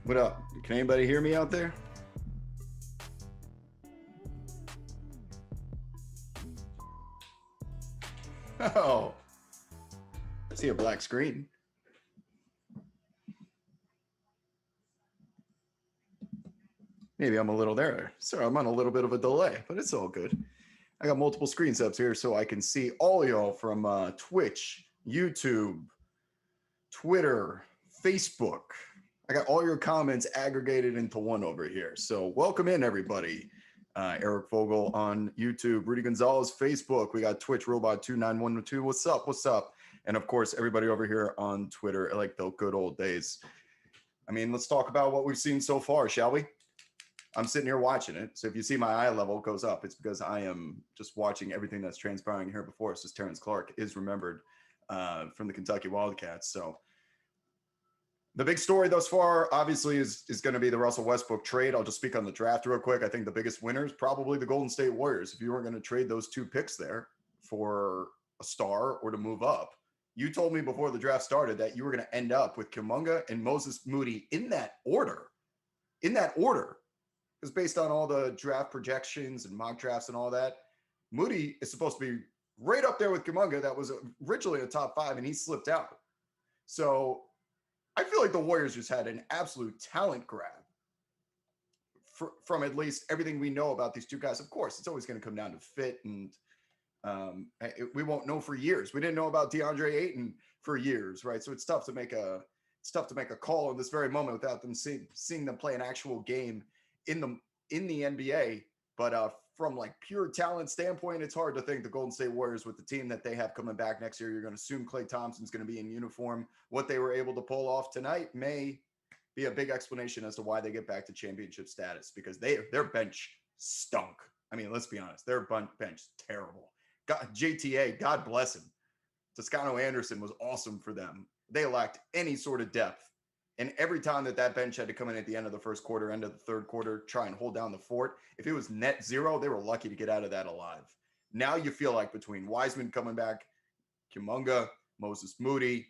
What up? Can anybody hear me out there? Oh, I see a black screen. Maybe I'm a little there. Sorry, I'm on a little bit of a delay, but it's all good. I got multiple screens up here so I can see all y'all from Twitch, YouTube, Twitter, Facebook. I got all your comments aggregated into one over here. So welcome in, everybody. Eric Fogel on YouTube, Rudy Gonzalez, Facebook. We got Twitch Robot 29112. What's up? What's up? And of course, everybody over here on Twitter, like the good old days. I mean, let's talk about what we've seen so far, shall we? I'm sitting here watching it. So if you see my eye level goes up, it's because I am just watching everything that's transpiring here before us as Terrence Clark is remembered from the Kentucky Wildcats. So the big story thus far, obviously, is going to be the Russell Westbrook trade. I'll just speak on the draft real quick. I think the biggest winner is probably the Golden State Warriors. If you weren't going to trade those two picks there for a star or to move up, you told me before the draft started that you were going to end up with Kuminga and Moses Moody in that order. In that order. Because based on all the draft projections and mock drafts and all that, Moody is supposed to be right up there with Kuminga. That was originally a top 5, and he slipped out. So I feel like the Warriors just had an absolute talent grab from at least everything we know about these two guys. Of course, it's always going to come down to fit, and we won't know for years. We didn't know about DeAndre Ayton for years, right? So it's tough to make a call in this very moment without them seeing them play an actual game in the NBA. But from like pure talent standpoint, it's hard to think the Golden State Warriors, with the team that they have coming back next year, you're going to assume Klay Thompson's going to be in uniform. What they were able to pull off tonight may be a big explanation as to why they get back to championship status, because their bench stunk. I mean, let's be honest, their bench terrible. JTA, God bless him. Toscano Anderson was awesome for them. They lacked any sort of depth. And every time that bench had to come in at the end of the first quarter, end of the third quarter, try and hold down the fort, if it was net zero, they were lucky to get out of that alive. Now you feel like between Wiseman coming back, Kuminga, Moses Moody,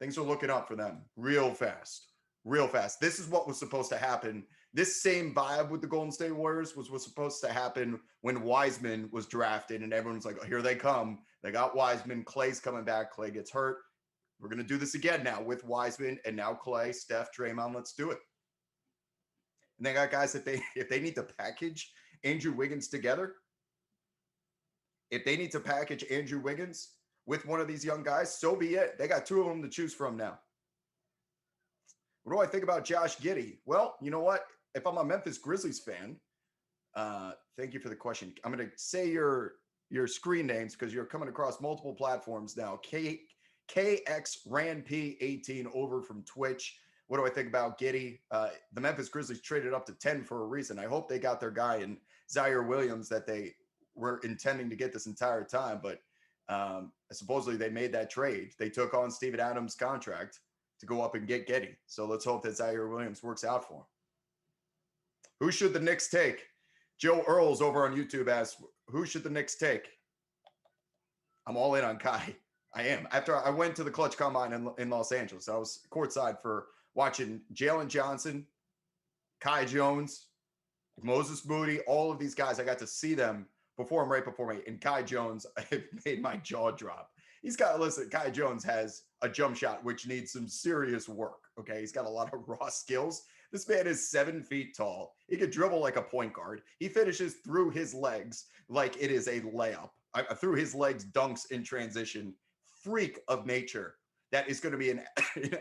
things are looking up for them real fast. Real fast. This is what was supposed to happen. This same vibe with the Golden State Warriors was supposed to happen when Wiseman was drafted, and everyone's like, oh, here they come. They got Wiseman. Klay's coming back. Klay gets hurt. We're going to do this again now with Wiseman and now Klay, Steph, Draymond. Let's do it. And they got guys that if they need to package Andrew Wiggins together, if they need to package Andrew Wiggins with one of these young guys, so be it. They got 2 of them to choose from now. What do I think about Josh Giddey? Well, you know what? If I'm a Memphis Grizzlies fan, thank you for the question. I'm going to say your screen names because you're coming across multiple platforms now. KXRanP18 over from Twitch. What do I think about Giddey? The Memphis Grizzlies traded up to 10 for a reason. I hope they got their guy in Zaire Williams that they were intending to get this entire time, but supposedly they made that trade. They took on Steven Adams' contract to go up and get Giddey. So let's hope that Zaire Williams works out for him. Who should the Knicks take? Joe Earls over on YouTube asks, who should the Knicks take? I'm all in on Kai. I am. After I went to the Clutch Combine in Los Angeles, I was courtside for watching Jalen Johnson, Kai Jones, Moses Moody, all of these guys. I got to see them perform right before me. And Kai Jones, it made my jaw drop. Kai Jones has a jump shot, which needs some serious work. Okay. He's got a lot of raw skills. This man is 7 feet tall. He could dribble like a point guard. He finishes through his legs like it is a layup. Through his legs, dunks in transition. Freak of nature. That is going to be an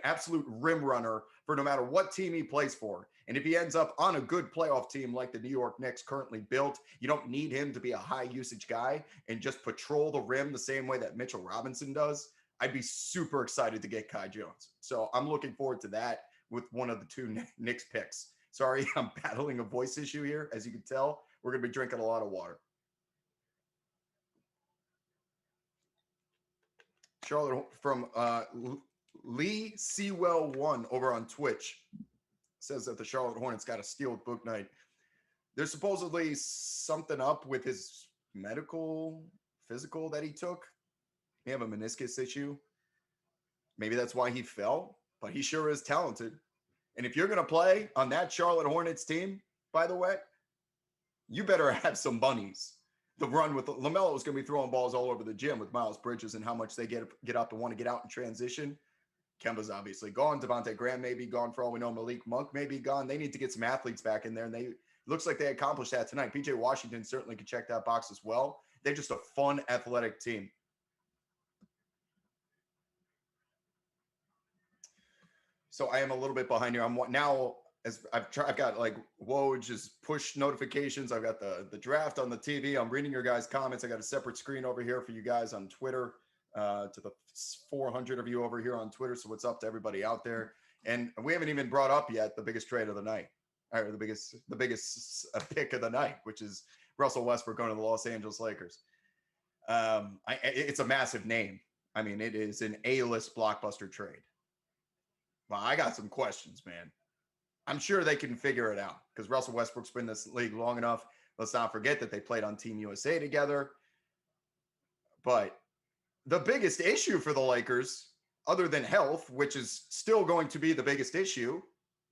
absolute rim runner for no matter what team he plays for. And if he ends up on a good playoff team like the New York Knicks currently built, you don't need him to be a high usage guy and just patrol the rim the same way that Mitchell Robinson does. I'd be super excited to get Kai Jones. So I'm looking forward to that with one of the 2 Knicks picks. Sorry, I'm battling a voice issue here. As you can tell, we're going to be drinking a lot of water. Charlotte from Lee Sewell 1 over on Twitch says that the Charlotte Hornets got a steal with Book Night. There's supposedly something up with his physical that he took. He have a meniscus issue. Maybe that's why he fell, but he sure is talented. And if you're going to play on that Charlotte Hornets team, by the way, you better have some bunnies. The run with LaMelo is going to be throwing balls all over the gym with Miles Bridges and how much they get up and want to get out in transition. Kemba's obviously gone. Devontae Graham may be gone for all we know. Malik Monk may be gone. They need to get some athletes back in there, and looks like they accomplished that tonight. PJ Washington certainly could check that box as well. They're just a fun, athletic team. So I am a little bit behind here. I'm now, as I've got like Woj's push notifications. I've got the draft on the TV. I'm reading your guys' comments. I got a separate screen over here for you guys on Twitter, to the 400 of you over here on Twitter. So what's up to everybody out there? And we haven't even brought up yet the biggest trade of the night, or the biggest pick of the night, which is Russell Westbrook going to the Los Angeles Lakers. It's a massive name. I mean, it is an A-list blockbuster trade. Well, I got some questions, man. I'm sure they can figure it out because Russell Westbrook's been in this league long enough. Let's not forget that they played on Team USA together. But the biggest issue for the Lakers, other than health, which is still going to be the biggest issue,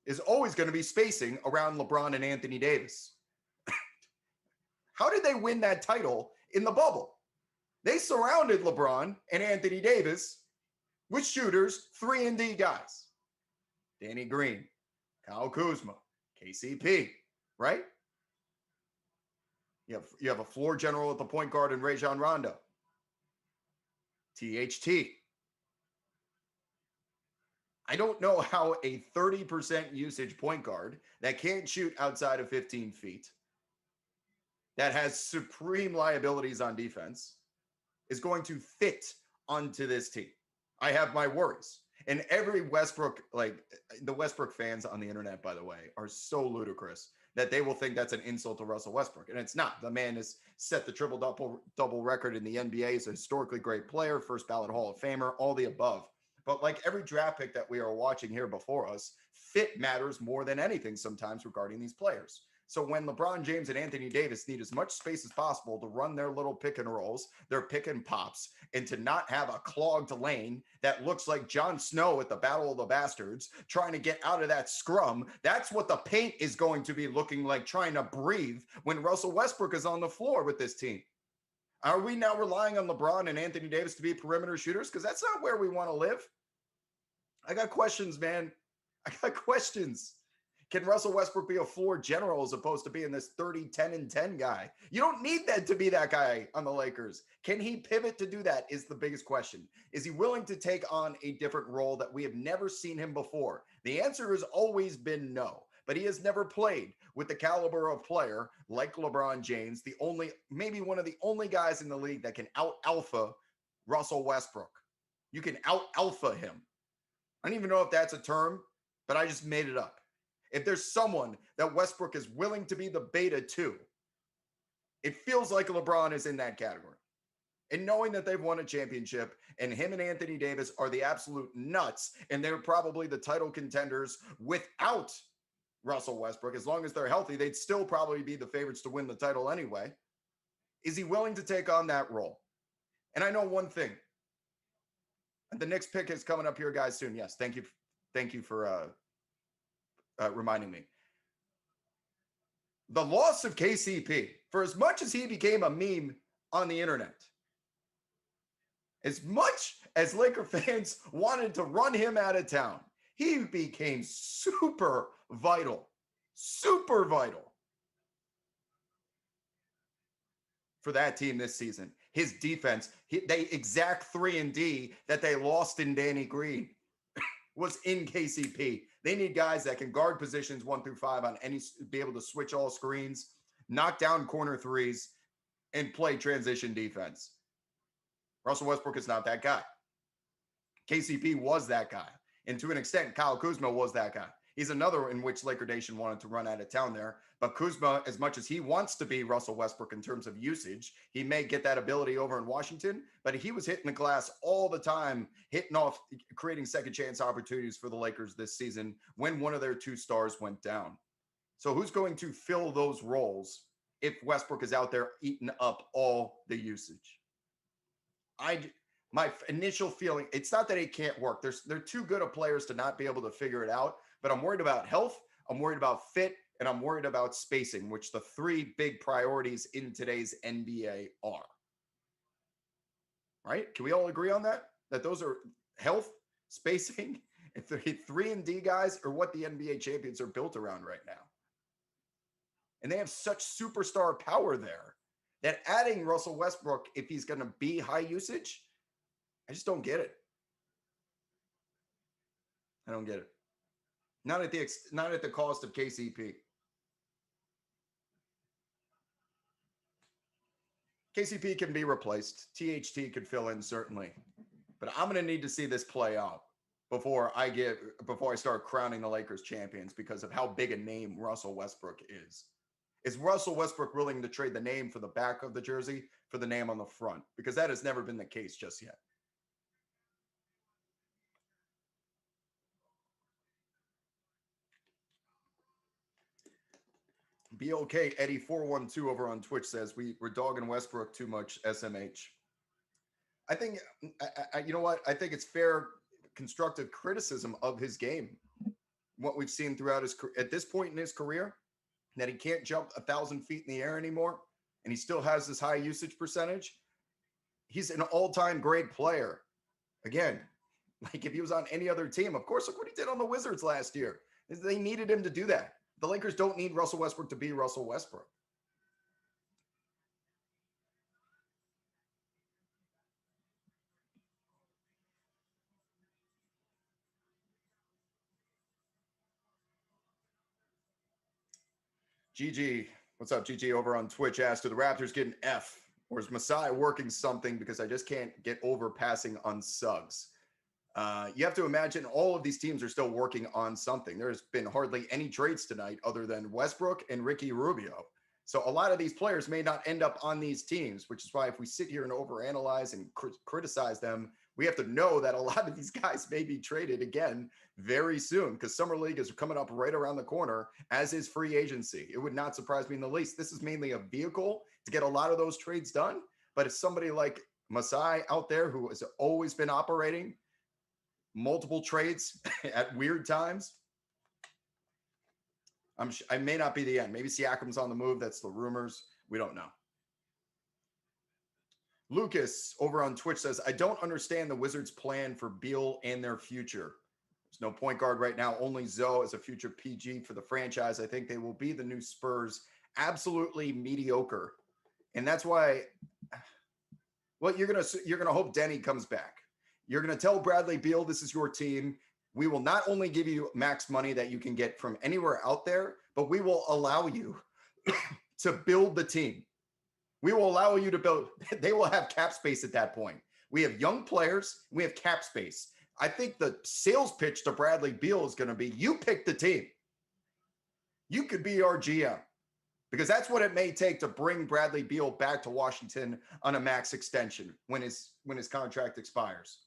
is always going to be spacing around LeBron and Anthony Davis. How did they win that title in the bubble? They surrounded LeBron and Anthony Davis with shooters, 3-and-D guys. Danny Green, Kyle Kuzma, KCP, right? You have a floor general at the point guard in Rajon Rondo. THT. I don't know how a 30% usage point guard that can't shoot outside of 15 feet, that has supreme liabilities on defense, is going to fit onto this team. I have my worries. And every Westbrook, like the Westbrook fans on the internet, by the way, are so ludicrous that they will think that's an insult to Russell Westbrook. And it's not. The man has set the triple-double record in the NBA. He's a historically great player, first ballot Hall of Famer, all the above. But like every draft pick that we are watching here before us, fit matters more than anything sometimes regarding these players. So when LeBron James and Anthony Davis need as much space as possible to run their little pick and rolls, their pick and pops, and to not have a clogged lane that looks like Jon Snow at the Battle of the Bastards trying to get out of that scrum, that's what the paint is going to be looking like, trying to breathe when Russell Westbrook is on the floor with this team. Are we now relying on LeBron and Anthony Davis to be perimeter shooters? Because that's not where we want to live. I got questions, man. I got questions. Can Russell Westbrook be a floor general as opposed to being this 30, 10, and 10 guy? You don't need that to be that guy on the Lakers. Can he pivot to do that is the biggest question. Is he willing to take on a different role that we have never seen him before? The answer has always been no, but he has never played with the caliber of player like LeBron James, maybe one of the only guys in the league that can out-alpha Russell Westbrook. You can out-alpha him. I don't even know if that's a term, but I just made it up. If there's someone that Westbrook is willing to be the beta to, it feels like LeBron is in that category. And knowing that they've won a championship and him and Anthony Davis are the absolute nuts, and they're probably the title contenders without Russell Westbrook, as long as they're healthy, they'd still probably be the favorites to win the title anyway. Is he willing to take on that role? And I know one thing. The Knicks pick is coming up here, guys, soon. Yes, thank you for reminding me. The loss of KCP, for as much as he became a meme on the internet, as much as Laker fans wanted to run him out of town, he became super vital for that team this season. His defense, they exact 3-and-D that they lost in Danny Green was in KCP. They need guys that can guard positions 1 through 5 on be able to switch all screens, knock down corner threes, and play transition defense. Russell Westbrook is not that guy. KCP was that guy. And to an extent, Kyle Kuzma was that guy. He's another in which Laker Nation wanted to run out of town there. But Kuzma, as much as he wants to be Russell Westbrook in terms of usage, he may get that ability over in Washington, but he was hitting the glass all the time, hitting off, creating second chance opportunities for the Lakers this season when one of their 2 stars went down. So who's going to fill those roles if Westbrook is out there eating up all the usage? My initial feeling, it's not that it can't work. They're too good of players to not be able to figure it out. But I'm worried about health, I'm worried about fit, and I'm worried about spacing, which the three big priorities in today's NBA are. Right? Can we all agree on that? That those are health, spacing, and three and D guys are what the NBA champions are built around right now. And they have such superstar power there that adding Russell Westbrook, if he's going to be high usage, I just don't get it. I don't get it. Not at the cost of KCP. KCP can be replaced. THT could fill in certainly, but I'm going to need to see this play out before I start crowning the Lakers champions because of how big a name Russell Westbrook is. Is Russell Westbrook willing to trade the name for the back of the jersey for the name on the front? Because that has never been the case just yet. BOK Eddie 412 over on Twitch says we're dogging Westbrook too much. SMH. I think you know what? I think it's fair, constructive criticism of his game. What we've seen throughout at this point in his career, that he can't jump 1,000 feet in the air anymore, and he still has this high usage percentage. He's an all-time great player. Again, like if he was on any other team, of course, look what he did on the Wizards last year. They needed him to do that. The Lakers don't need Russell Westbrook to be Russell Westbrook. GG, what's up, GG over on Twitch asked, do the Raptors get an F? Or is Masai working something because I just can't get over passing on Suggs? You have to imagine all of these teams are still working on something. There's been hardly any trades tonight other than Westbrook and Ricky Rubio. So a lot of these players may not end up on these teams, which is why if we sit here and overanalyze and criticize them, we have to know that a lot of these guys may be traded again very soon because Summer League is coming up right around the corner, as is free agency. It would not surprise me in the least. This is mainly a vehicle to get a lot of those trades done. But if somebody like Masai out there who has always been operating multiple trades at weird times, I may not be the end. Maybe Siakam's on the move. That's the rumors. We don't know. Lucas over on Twitch says, I don't understand the Wizards' plan for Beal and their future. There's no point guard right now. Only Zoe as a future PG for the franchise. I think they will be the new Spurs. Absolutely mediocre. And that's why, well, you're gonna hope Denny comes back. You're going to tell Bradley Beal, this is your team. We will not only give you max money that you can get from anywhere out there, but we will allow you to build the team. We will allow you to build. They will have cap space at that point. We have young players. We have cap space. I think the sales pitch to Bradley Beal is going to be, you pick the team. You could be our GM. Because that's what it may take to bring Bradley Beal back to Washington on a max extension when his contract expires.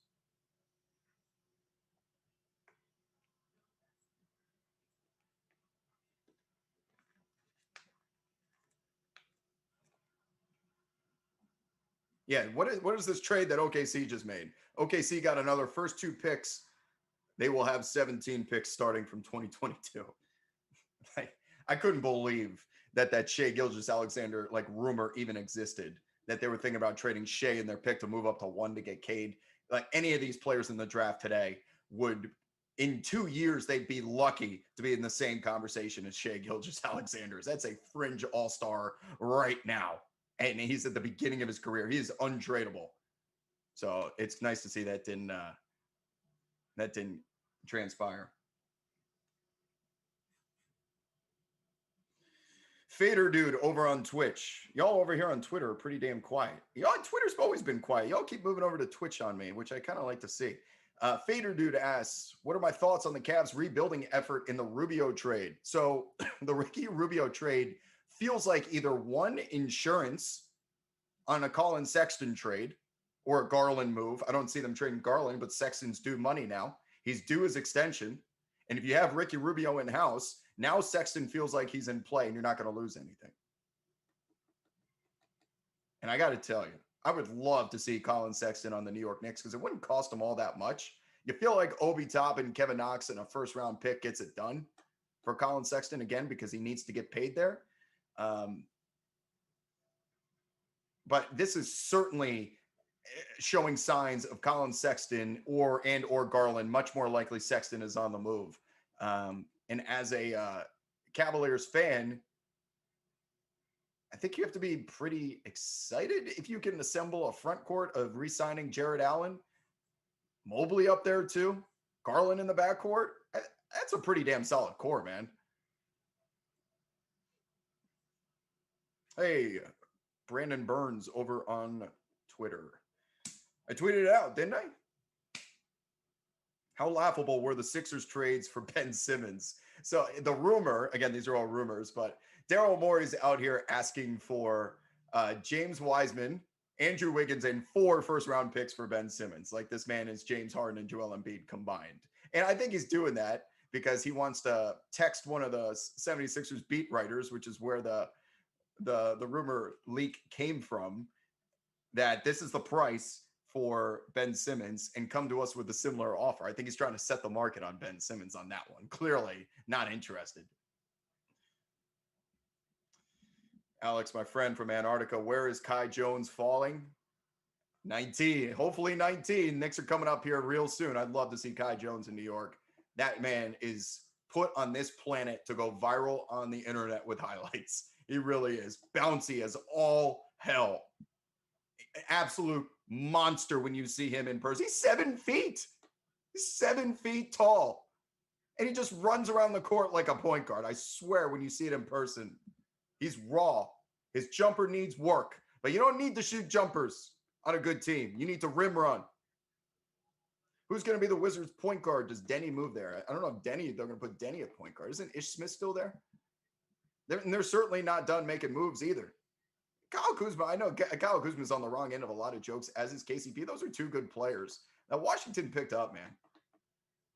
Yeah, what is this trade that OKC just made? OKC got another first 2 picks. They will have 17 picks starting from 2022. I couldn't believe that Shai Gilgeous-Alexander like rumor even existed, that they were thinking about trading Shai and their pick to move up to 1 to get Cade. Like any of these players in the draft today would, in 2 years, they'd be lucky to be in the same conversation as Shai Gilgeous-Alexander. That's a fringe all-star right now. And he's at the beginning of his career. He is untradeable. So it's nice to see that didn't transpire. Fader dude over on Twitch. Y'all over here on Twitter are pretty damn quiet. Y'all on Twitter's always been quiet. Y'all keep moving over to Twitch on me, which I kind of like to see. Fader dude asks, what are my thoughts on the Cavs rebuilding effort in the Rubio trade? So the Ricky Rubio trade feels like either one, insurance on a Colin Sexton trade or a Garland move. I don't see them trading Garland, but Sexton's due money now. He's due his extension. And if you have Ricky Rubio in-house, now Sexton feels like he's in play and you're not going to lose anything. And I got to tell you, I would love to see Colin Sexton on the New York Knicks because it wouldn't cost him all that much. You feel like Obi Toppin, Kevin Knox, and a first-round pick gets it done for Colin Sexton again because he needs to get paid there. But this is certainly showing signs of Colin Sexton or Garland. Much more likely Sexton is on the move. And as a Cavaliers fan, I think you have to be pretty excited if you can assemble a front court of re-signing Jared Allen, Mobley up there too, Garland in the backcourt. That's a pretty damn solid core, man. Hey, Brandon Burns over on Twitter. I tweeted it out, didn't I? How laughable were the Sixers trades for Ben Simmons? So the rumor, again, these are all rumors, but Daryl Morey's out here asking for James Wiseman, Andrew Wiggins, and 4 first-round picks for Ben Simmons. Like this man is James Harden and Joel Embiid combined. And I think he's doing that because he wants to text one of the 76ers beat writers, which is where the rumor leak came from, that this is the price for Ben Simmons and come to us with a similar offer. I think he's trying to set the market on Ben Simmons on that one. Clearly not interested. Alex, my friend from Antarctica, where is Kai Jones falling? 19, hopefully 19. Knicks are coming up here real soon. I'd love to see Kai Jones in New York. That man is put on this planet to go viral on the internet with highlights. He really is. Bouncy as all hell. Absolute monster when you see him in person. He's 7 feet. He's 7 feet tall. And he just runs around the court like a point guard. I swear when you see it in person, he's raw. His jumper needs work. But you don't need to shoot jumpers on a good team. You need to rim run. Who's going to be the Wizards' point guard? Does Denny move there? I don't know if they're going to put Denny at point guard. Isn't Ish Smith still there? They're certainly not done making moves either. Kyle Kuzma, I know Kyle Kuzma's on the wrong end of a lot of jokes, as is KCP. Those are 2 good players. Now, Washington picked up, man.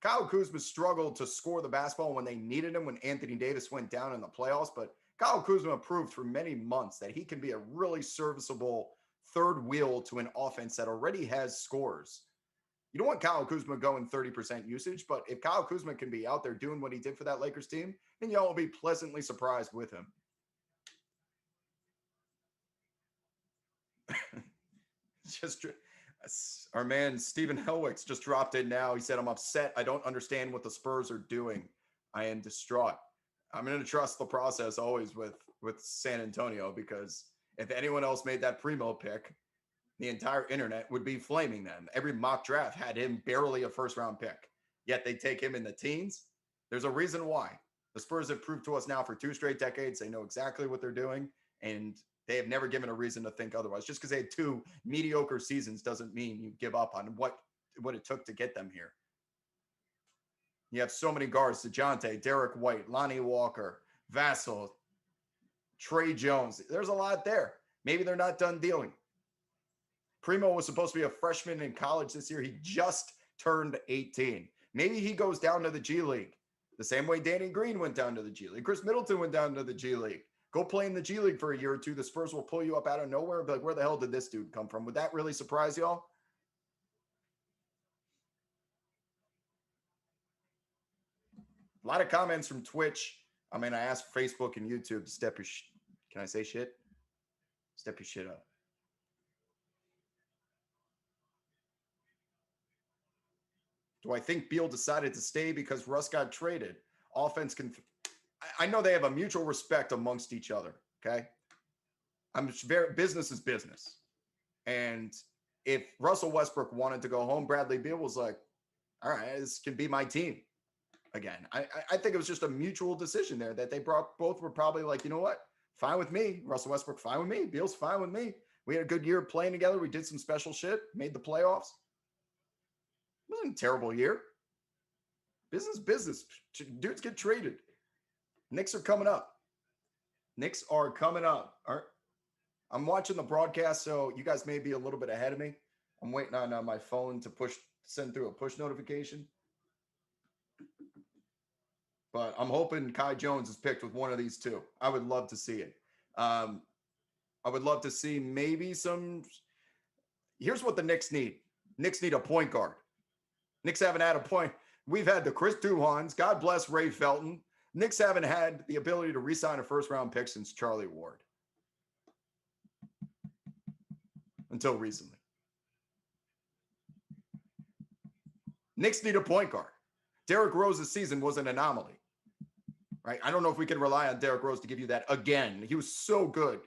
Kyle Kuzma struggled to score the basketball when they needed him when Anthony Davis went down in the playoffs, but Kyle Kuzma proved for many months that he can be a really serviceable third wheel to an offense that already has scores. You don't want Kyle Kuzma going 30% usage, but if Kyle Kuzma can be out there doing what he did for that Lakers team, then y'all will be pleasantly surprised with him. Just our man Stephen Helwicks just dropped in now. He said, I'm upset. I don't understand what the Spurs are doing. I am distraught. I'm going to trust the process always with San Antonio, because if anyone else made that Primo pick, the entire internet would be flaming them. Every mock draft had him barely a first-round pick, yet they take him in the teens. There's a reason why. The Spurs have proved to us now for 2 straight decades they know exactly what they're doing, and they have never given a reason to think otherwise. Just because they had 2 mediocre seasons doesn't mean you give up on what it took to get them here. You have so many guards: DeJounte, Derek White, Lonnie Walker, Vassell, Trey Jones. There's a lot there. Maybe they're not done dealing. Primo was supposed to be a freshman in college this year. He just turned 18. Maybe he goes down to the G League the same way Danny Green went down to the G League. Chris Middleton went down to the G League. Go play in the G League for a year or 2. The Spurs will pull you up out of nowhere. But like, where the hell did this dude come from? Would that really surprise y'all? A lot of comments from Twitch. I mean, I asked Facebook and YouTube to step your can I say shit? Step your shit up. Do I think Beal decided to stay because Russ got traded? Offense can... I know they have a mutual respect amongst each other, okay? Business is business. And if Russell Westbrook wanted to go home, Bradley Beal was like, all right, this can be my team again. I think it was just a mutual decision there that they both were probably like, you know what? Fine with me. Russell Westbrook, fine with me. Beal's fine with me. We had a good year playing together. We did some special shit, made the playoffs. It wasn't a terrible year. Business. Dudes get traded. Knicks are coming up. Knicks are coming up. I'm watching the broadcast, so you guys may be a little bit ahead of me. I'm waiting on my phone to send through a push notification. But I'm hoping Kai Jones is picked with one of these 2. I would love to see it. I would love to see maybe some... Here's what the Knicks need. Knicks need a point guard. Knicks haven't had a point. We've had the Chris Duhans. God bless Ray Felton. Knicks haven't had the ability to re-sign a first-round pick since Charlie Ward. Until recently. Knicks need a point guard. Derrick Rose's season was an anomaly. Right? I don't know if we can rely on Derrick Rose to give you that again. He was so good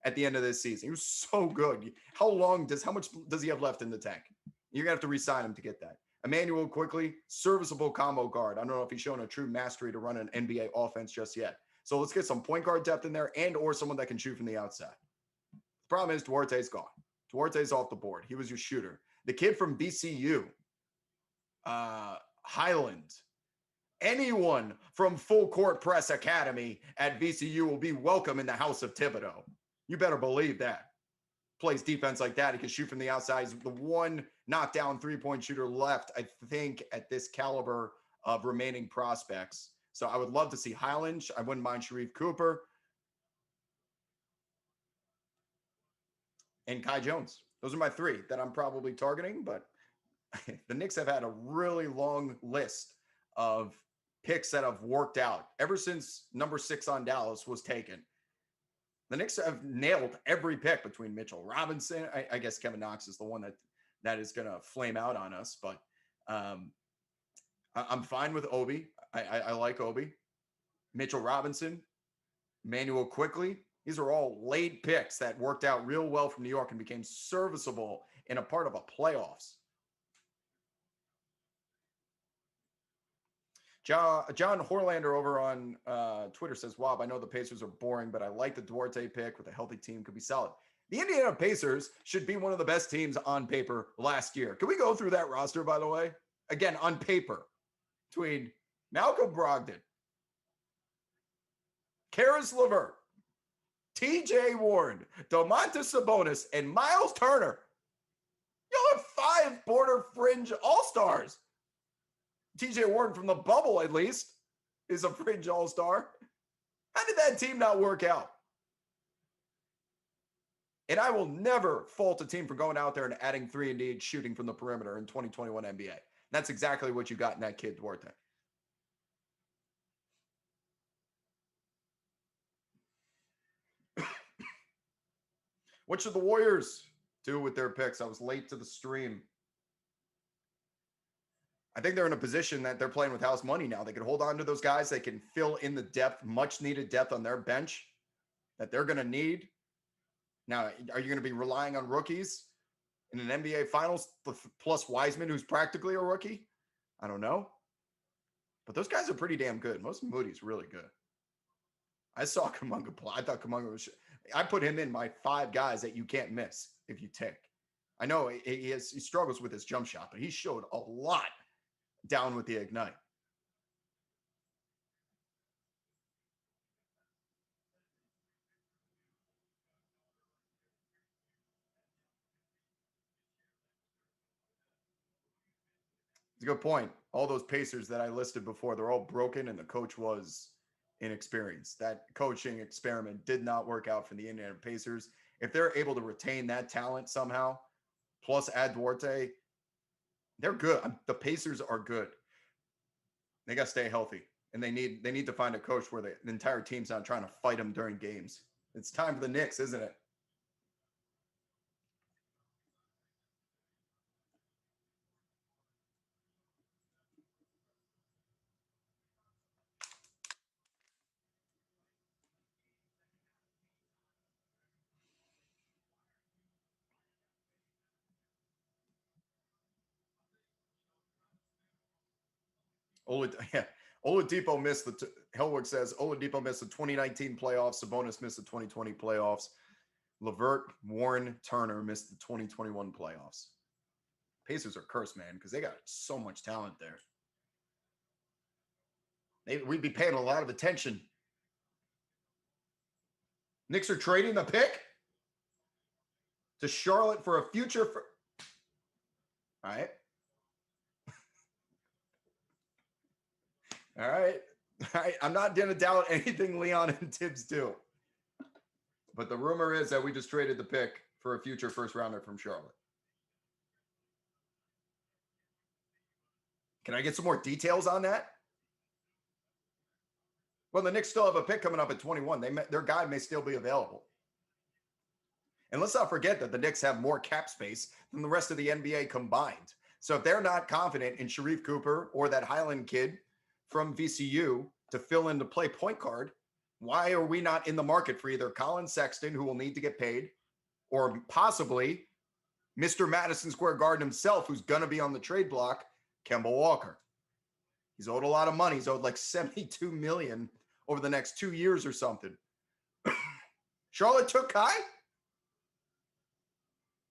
at the end of this season. He was so good. How much does he have left in the tank? You're going to have to re-sign him to get that. Emmanuel Quickly, serviceable combo guard. I don't know if he's shown a true mastery to run an NBA offense just yet. So let's get some point guard depth in there and or someone that can shoot from the outside. The problem is Duarte's gone. Duarte's off the board. He was your shooter. The kid from VCU, Highland, anyone from Full Court Press Academy at VCU will be welcome in the house of Thibodeau. You better believe that. Plays defense like that. He can shoot from the outside. He's the one knockdown three-point shooter left, I think, at this caliber of remaining prospects. So I would love to see Highland. I wouldn't mind Sharif Cooper. And Kai Jones. Those are my three that I'm probably targeting, but the Knicks have had a really long list of picks that have worked out ever since number 6 on Dallas was taken. The Knicks have nailed every pick between Mitchell Robinson. I guess Kevin Knox is the one that is going to flame out on us, but I'm fine with Obi. I like Obi. Mitchell Robinson, Emmanuel Quickly. These are all late picks that worked out real well from New York and became serviceable in a part of a playoffs. John Horlander over on Twitter says, Wob, I know the Pacers are boring, but I like the Duarte pick with a healthy team. Could be solid. The Indiana Pacers should be one of the best teams on paper last year. Can we go through that roster, by the way? Again, on paper, between Malcolm Brogdon, Karis LeVert, TJ Warren, Domantas Sabonis, and Miles Turner. Y'all have 5 border fringe all-stars. TJ Warren from the bubble, at least, is a fringe all-star. How did that team not work out? And I will never fault a team for going out there and adding 3-and-D shooting from the perimeter in 2021 NBA. That's exactly what you got in that kid, Duarte. What should the Warriors do with their picks? I was late to the stream. I think they're in a position that they're playing with house money now. They can hold on to those guys. They can fill in the depth, much needed depth on their bench that they're going to need. Now, are you going to be relying on rookies in an NBA Finals plus Wiseman, who's practically a rookie? I don't know. But those guys are pretty damn good. Most Moody's really good. I saw Kuminga play. I thought Kuminga was – I put him in my 5 guys that you can't miss if you take. I know he struggles with his jump shot, but he showed a lot down with the Ignite. It's a good point. All those Pacers that I listed before, they're all broken, and the coach was inexperienced. That coaching experiment did not work out for the Indiana Pacers. If they're able to retain that talent somehow, plus add Duarte, they're good. The Pacers are good. They got to stay healthy, and they need to find a coach where the entire team's not trying to fight them during games. It's time for the Knicks, isn't it? Oladipo missed Hellwood says Oladipo missed the 2019 playoffs. Sabonis missed the 2020 playoffs. LeVert, Warren, Turner missed the 2021 playoffs. Pacers are cursed, man, because they got so much talent there. We'd be paying a lot of attention. Knicks are trading the pick to Charlotte for a future. All right. All right. I'm not going to doubt anything Leon and Tibbs do. But the rumor is that we just traded the pick for a future first rounder from Charlotte. Can I get some more details on that? Well, the Knicks still have a pick coming up at 21. Their guy may still be available. And let's not forget that the Knicks have more cap space than the rest of the NBA combined. So if they're not confident in Sharif Cooper or that Highland kid from VCU to fill in to play point guard, why are we not in the market for either Colin Sexton, who will need to get paid, or possibly Mr. Madison Square Garden himself, who's going to be on the trade block, Kemba Walker? He's owed a lot of money. He's owed like $72 million over the next 2 years or something. Charlotte took Kai?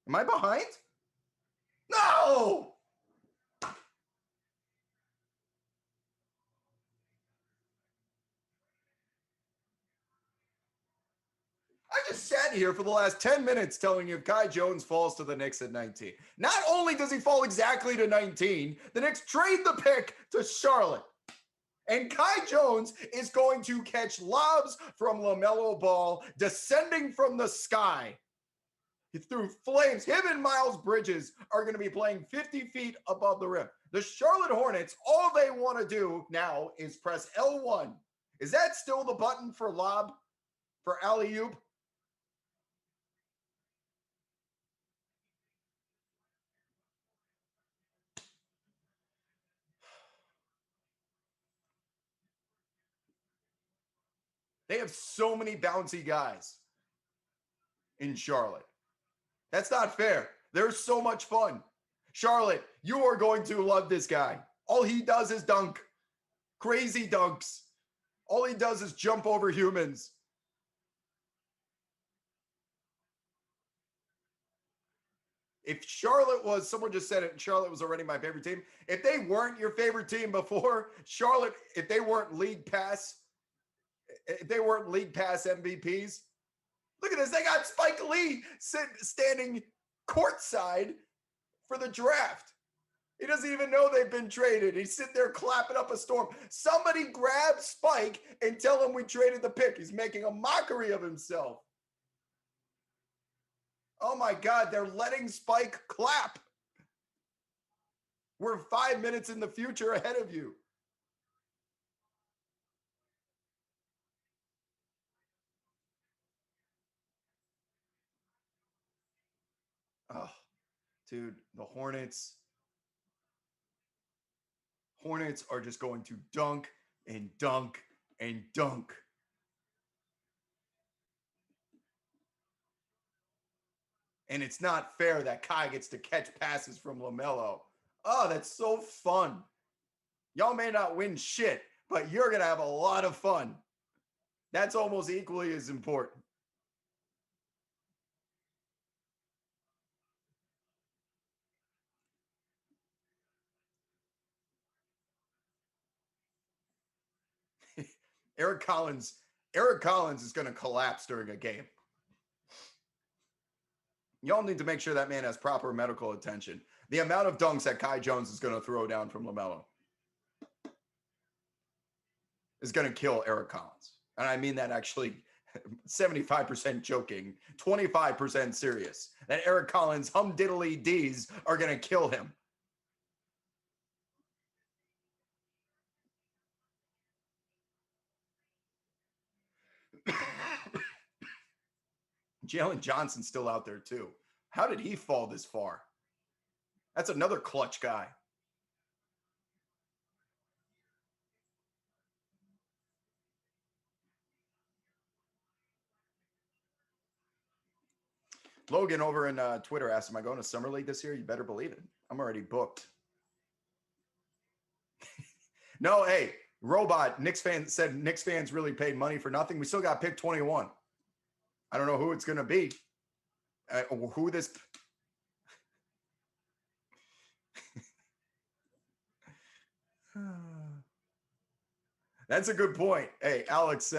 Am I behind? No! I just sat here for the last 10 minutes telling you if Kai Jones falls to the Knicks at 19. Not only does he fall exactly to 19, the Knicks trade the pick to Charlotte. And Kai Jones is going to catch lobs from LaMelo Ball descending from the sky through flames. Him and Miles Bridges are going to be playing 50 feet above the rim. The Charlotte Hornets, all they want to do now is press L1. Is that still the button for lob, for alley-oop? They have so many bouncy guys in Charlotte. That's not fair. They're so much fun. Charlotte, you are going to love this guy. All he does is dunk. Crazy dunks. All he does is jump over humans. If Charlotte was, someone just said it, Charlotte was already my favorite team. If they weren't your favorite team before, Charlotte, if they weren't league pass MVPs, look at this. They got Spike Lee standing courtside for the draft. He doesn't even know they've been traded. He's sitting there clapping up a storm. Somebody grab Spike and tell him we traded the pick. He's making a mockery of himself. Oh my God, they're letting Spike clap. We're 5 minutes in the future ahead of you. Oh, dude, the Hornets are just going to dunk and dunk and dunk. And it's not fair that Kai gets to catch passes from LaMelo. Oh, that's so fun. Y'all may not win shit, but you're going to have a lot of fun. That's almost equally as important. Eric Collins is going to collapse during a game. Y'all need to make sure that man has proper medical attention. The amount of dunks that Kai Jones is going to throw down from LaMelo is going to kill Eric Collins. And I mean that actually 75% joking, 25% serious. That Eric Collins humdiddly D's are going to kill him. Jalen Johnson's still out there too. How did he fall this far? That's another clutch guy. Logan over in Twitter asked, am I going to Summer League this year? You better believe it. I'm already booked. No, hey, Robot, Knicks fan said Knicks fans really paid money for nothing. We still got pick 21. I don't know who it's going to be. Who this... That's a good point. Hey, Alex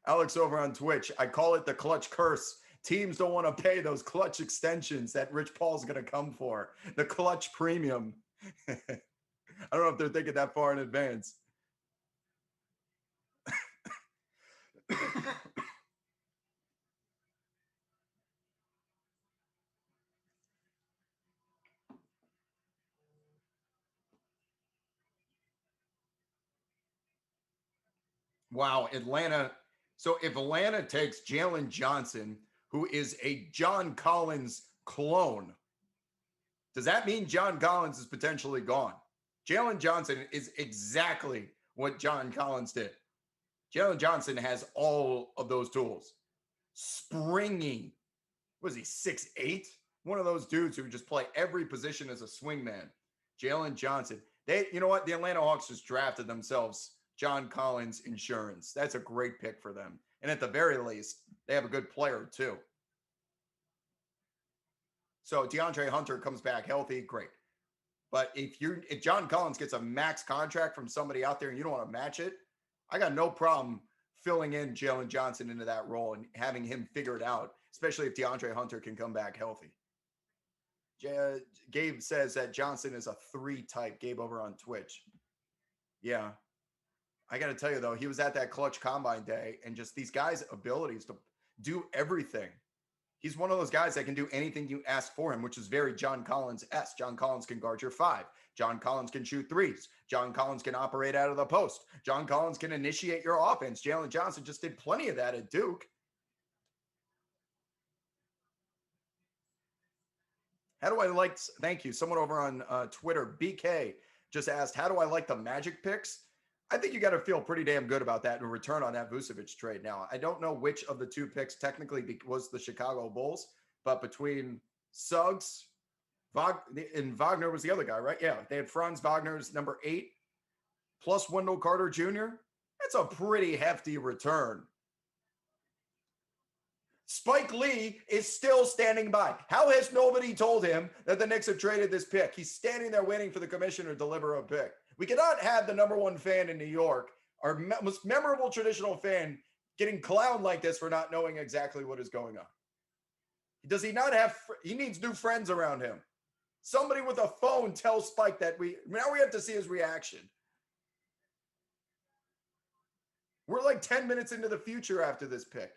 over on Twitch, I call it the clutch curse. Teams don't want to pay those clutch extensions that Rich Paul's going to come for. The clutch premium. I don't know if they're thinking that far in advance. Wow, Atlanta. So if Atlanta takes Jalen Johnson, who is a John Collins clone, does that mean John Collins is potentially gone? Jalen Johnson is exactly what John Collins did. Jalen Johnson has all of those tools. Springy. Was he 6'8"? One of those dudes who just play every position as a swingman. Jalen Johnson. You know what? The Atlanta Hawks just drafted themselves John Collins insurance. That's a great pick for them. And at the very least, they have a good player too. So DeAndre Hunter comes back healthy, great. But if John Collins gets a max contract from somebody out there and you don't want to match it, I got no problem filling in Jalen Johnson into that role and having him figure it out, especially if DeAndre Hunter can come back healthy. Gabe says that Johnson is a 3 type. Gabe over on Twitch. Yeah. I got to tell you, though, he was at that clutch combine day, and just these guys' abilities to do everything. He's one of those guys that can do anything you ask for him, which is very John Collins-esque. John Collins can guard your 5. John Collins can shoot 3s. John Collins can operate out of the post. John Collins can initiate your offense. Jalen Johnson just did plenty of that at Duke. How do I like, thank you, someone over on Twitter, BK, just asked, how do I like the Magic picks? I think you got to feel pretty damn good about that and return on that Vucevic trade. Now, I don't know which of the 2 picks technically was the Chicago Bulls, but between Suggs and Wagner was the other guy, right? Yeah, they had Franz Wagner's number 8 plus Wendell Carter Jr. That's a pretty hefty return. Spike Lee is still standing by. How has nobody told him that the Knicks have traded this pick? He's standing there waiting for the commissioner to deliver a pick. We cannot have the number 1 fan in New York, our most memorable traditional fan, getting clowned like this for not knowing exactly what is going on. Does he not have, he needs new friends around him. Somebody with a phone tells Spike that now we have to see his reaction. We're like 10 minutes into the future after this pick.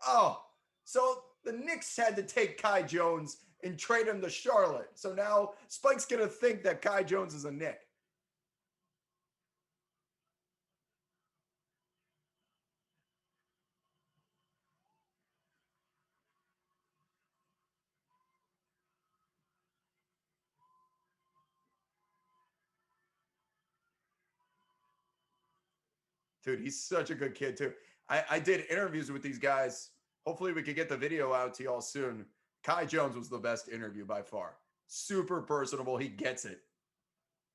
Oh, so the Knicks had to take Kai Jones and trade him to Charlotte. So now Spike's going to think that Kai Jones is a Knick. Dude, he's such a good kid too. I did interviews with these guys. Hopefully we could get the video out to y'all soon. Kai Jones was the best interview by far. Super personable. He gets it.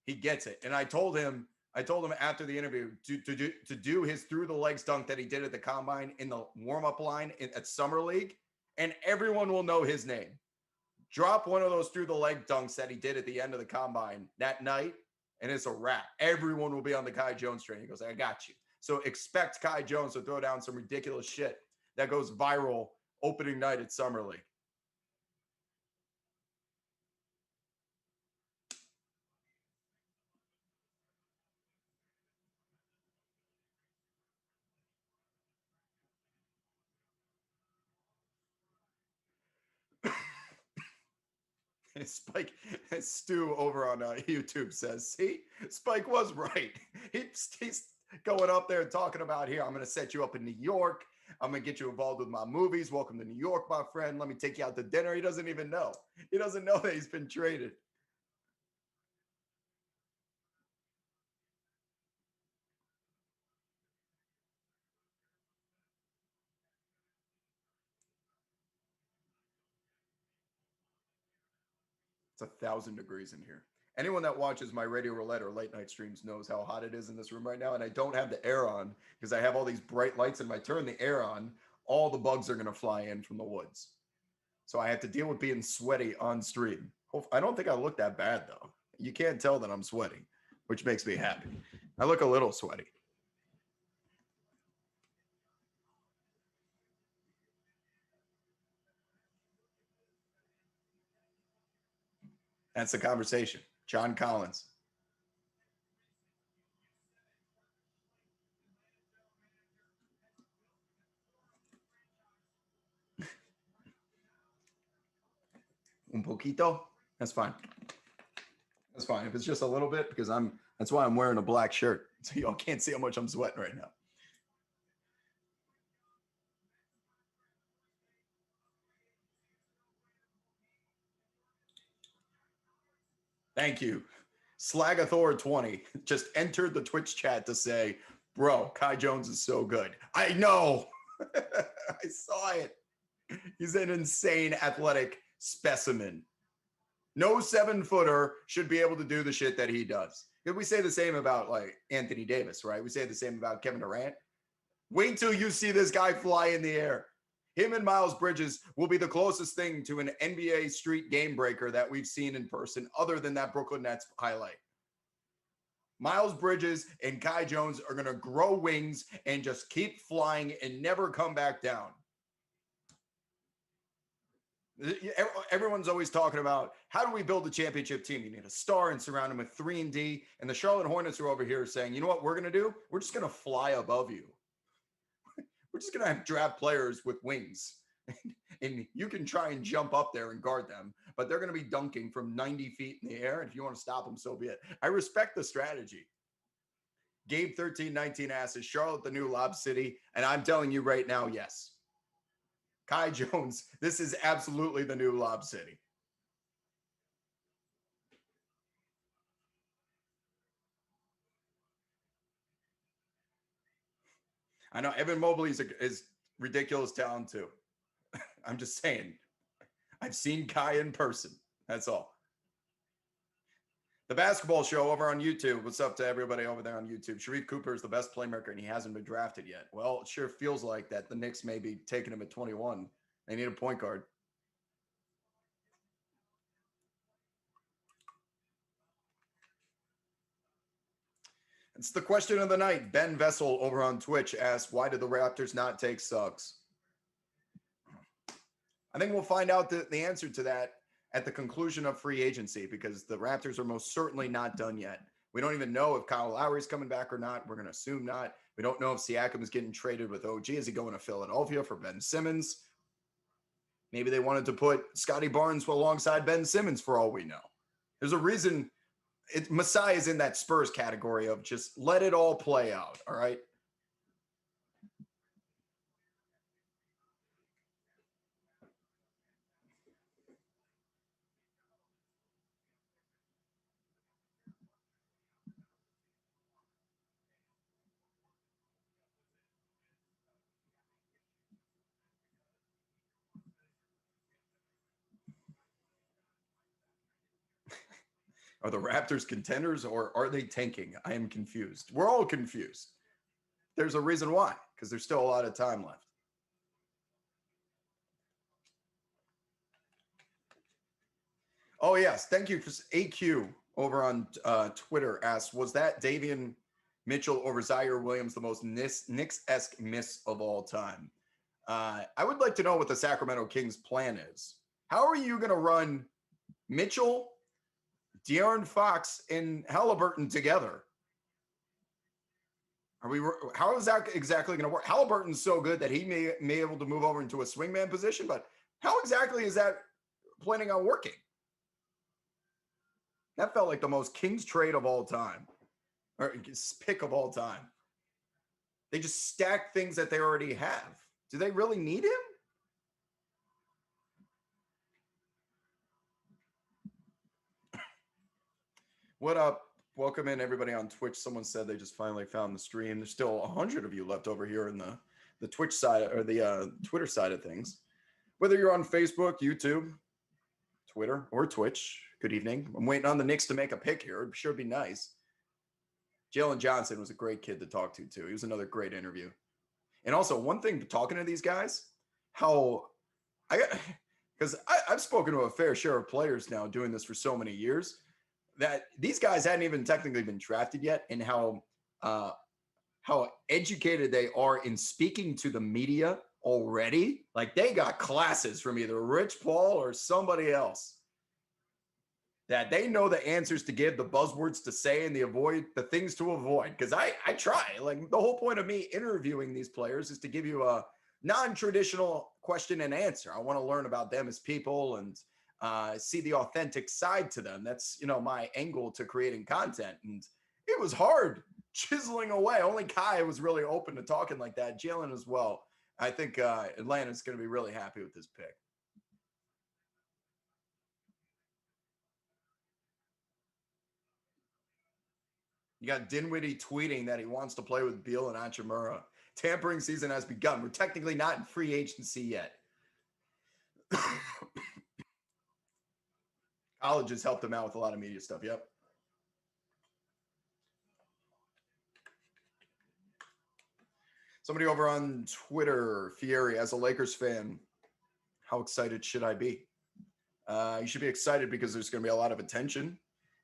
He gets it. And I told him after the interview to do his through the legs dunk that he did at the combine in the warm-up line at Summer League, and everyone will know his name. Drop one of those through the leg dunks that he did at the end of the combine that night, and it's a wrap. Everyone will be on the Kai Jones train. He goes, I got you. So expect Kai Jones to throw down some ridiculous shit that goes viral opening night at Summer League. Spike Stu over on YouTube says, see, Spike was right. He's going up there talking about, here, I'm going to set you up in New York. I'm going to get you involved with my movies. Welcome to New York, my friend. Let me take you out to dinner. He doesn't even know. He doesn't know that he's been traded. It's 1,000 degrees in here. Anyone that watches my Radio Roulette or late night streams knows how hot it is in this room right now. And I don't have the air on because I have all these bright lights. And if I turn the air on, all the bugs are going to fly in from the woods. So I have to deal with being sweaty on stream. I don't think I look that bad, though. You can't tell that I'm sweating, which makes me happy. I look a little sweaty. That's the conversation. John Collins. Un poquito. That's fine. That's fine. If it's just a little bit, because that's why I'm wearing a black shirt. So y'all can't see how much I'm sweating right now. Thank you. Slagathor20 just entered the Twitch chat to say, bro, Kai Jones is so good. I know. I saw it. He's an insane athletic specimen. No 7-footer should be able to do the shit that he does. We say the same about like Anthony Davis, right? We say the same about Kevin Durant. Wait till you see this guy fly in the air. Him and Miles Bridges will be the closest thing to an NBA street game breaker that we've seen in person, other than that Brooklyn Nets highlight. Miles Bridges and Kai Jones are going to grow wings and just keep flying and never come back down. Everyone's always talking about, how do we build a championship team? You need a star and surround him with 3 and D. And the Charlotte Hornets are over here saying, you know what we're going to do? We're just going to fly above you. We're just going to have draft players with wings. And you can try and jump up there and guard them, but they're going to be dunking from 90 feet in the air. And if you want to stop them, so be it. I respect the strategy. Gabe 1319 asks, is Charlotte the new Lob City? And I'm telling you right now, yes. Kai Jones, this is absolutely the new Lob City. I know Evan Mobley is ridiculous talent too. I'm just saying. I've seen Kai in person. That's all. The Basketball Show over on YouTube. What's up to everybody over there on YouTube? Sharif Cooper is the best playmaker, and he hasn't been drafted yet. Well, it sure feels like that. The Knicks may be taking him at 21. They need a point guard. It's the question of the night. Ben Vessel over on Twitch asked, why did the Raptors not take Suggs? I think we'll find out the answer to that at the conclusion of free agency, because the Raptors are most certainly not done yet. We don't even know if Kyle Lowry's coming back or not. We're going to assume not. We don't know if Siakam is getting traded with OG. Is he going to Philadelphia for Ben Simmons? Maybe they wanted to put Scotty Barnes alongside Ben Simmons for all we know. There's a reason Masai is in that Spurs category of just let it all play out, all right? Are the Raptors contenders or are they tanking? I am confused. We're all confused. There's a reason why, because there's still a lot of time left. Oh, yes. Thank you for AQ over on Twitter asked, was that Davion Mitchell over Zaire Williams the most Knicks-esque miss of all time? I would like to know what the Sacramento Kings plan is. How are you going to run Mitchell, De'Aaron Fox, and Halliburton together? How is that exactly going to work? Halliburton's so good that he may be able to move over into a swingman position, but how exactly is that planning on working? That felt like the most Kings trade of all time, or pick of all time. They just stack things that they already have. Do they really need him? What up? Welcome in, everybody on Twitch. Someone said they just finally found the stream. There's still 100 of you left over here in the Twitch side or the Twitter side of things. Whether you're on Facebook, YouTube, Twitter, or Twitch, good evening. I'm waiting on the Knicks to make a pick here. It sure be nice. Jalen Johnson was a great kid to talk to, too. He was another great interview. And also, one thing talking to these guys, because I've spoken to a fair share of players now doing this for so many years, that these guys hadn't even technically been drafted yet, and how educated they are in speaking to the media already. Like, they got classes from either Rich Paul or somebody else, that they know the answers to give, the buzzwords to say, and the things to avoid. Because I try. Like, the whole point of me interviewing these players is to give you a non-traditional question and answer. I want to learn about them as people and see the authentic side to them. That's, my angle to creating content. And it was hard chiseling away. Only Kai was really open to talking like that. Jalen as well. I think Atlanta's going to be really happy with this pick. You got Dinwiddie tweeting that he wants to play with Beal and Hachimura. Tampering season has begun. We're technically not in free agency yet. College has helped him out with a lot of media stuff. Yep. Somebody over on Twitter, Fieri, as a Lakers fan, how excited should I be? You should be excited because there's going to be a lot of attention.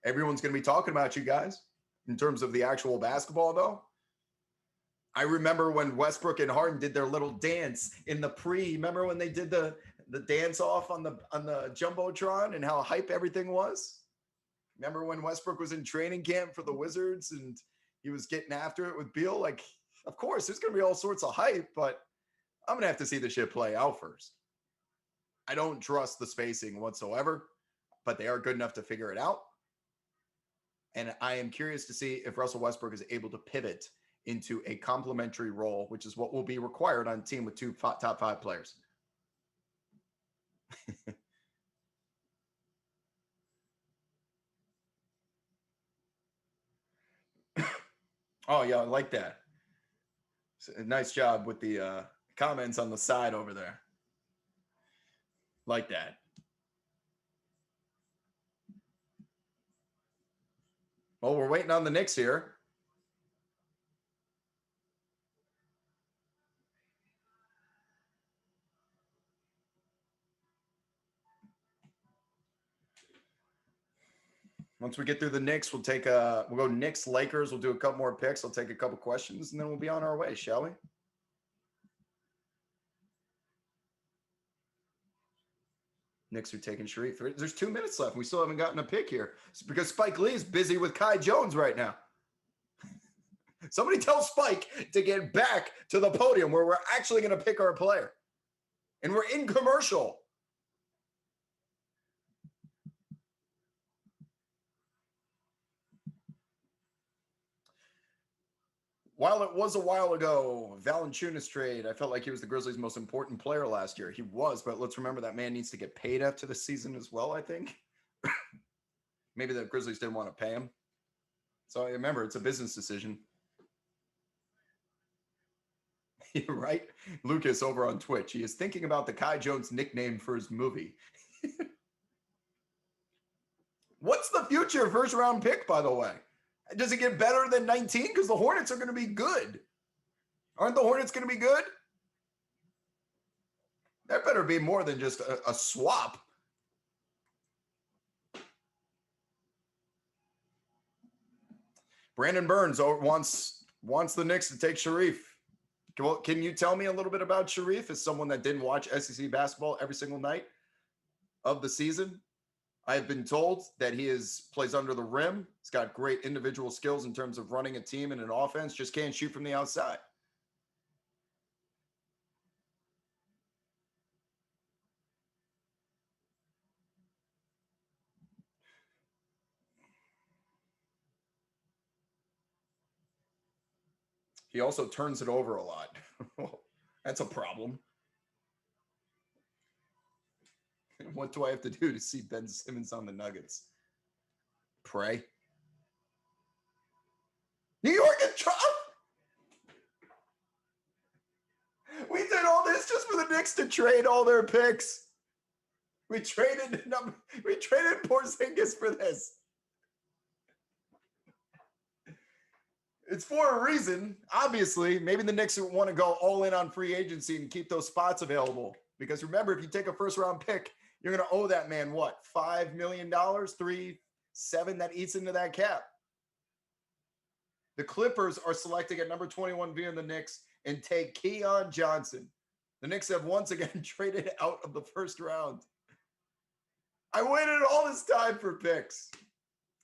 Everyone's going to be talking about you guys. In terms of the actual basketball, though, I remember when Westbrook and Harden did their little dance in the remember when they did the dance off on the Jumbotron and how hype everything was? Remember when Westbrook was in training camp for the Wizards and he was getting after it with Beal? Like, of course, there's going to be all sorts of hype, but I'm going to have to see the shit play out first. I don't trust the spacing whatsoever, but they are good enough to figure it out. And I am curious to see if Russell Westbrook is able to pivot into a complementary role, which is what will be required on a team with two top 5 players. Oh, yeah, I like that. Nice job with the comments on the side over there. Like that. Well, we're waiting on the Knicks here. Once we get through the Knicks, we'll go Knicks, Lakers. We'll do a couple more picks. I'll take a couple questions, and then we'll be on our way, shall we? Knicks are taking Sharif. There's 2 minutes left. We still haven't gotten a pick here. It's because Spike Lee is busy with Kai Jones right now. Somebody tell Spike to get back to the podium where we're actually going to pick our player. And we're in commercial. While it was a while ago, Valanciunas trade, I felt like he was the Grizzlies' most important player last year. He was, but let's remember that man needs to get paid after the season as well, I think. Maybe the Grizzlies didn't want to pay him. So remember, it's a business decision. Right? Lucas over on Twitch. He is thinking about the Kai Jones nickname for his movie. What's the future first round pick, by the way? Does it get better than 19? Because the Hornets are going to be good. Aren't the Hornets going to be good? That better be more than just a swap. Brandon Burns wants the Knicks to take Sharif. Can you tell me a little bit about Sharif as someone that didn't watch SEC basketball every single night of the season? I have been told that he plays under the rim. He's got great individual skills in terms of running a team and an offense, just can't shoot from the outside. He also turns it over a lot. That's a problem. What do I have to do to see Ben Simmons on the Nuggets? Pray. New York and Trump. We did all this just for the Knicks to trade all their picks. We traded Porzingis for this. It's for a reason. Obviously, maybe the Knicks want to go all in on free agency and keep those spots available. Because remember, if you take a first-round pick, you're going to owe that man, what, $5 million, $3.7 that eats into that cap. The Clippers are selecting at number 21 via the Knicks and take Keon Johnson. The Knicks have once again traded out of the first round. I waited all this time for picks.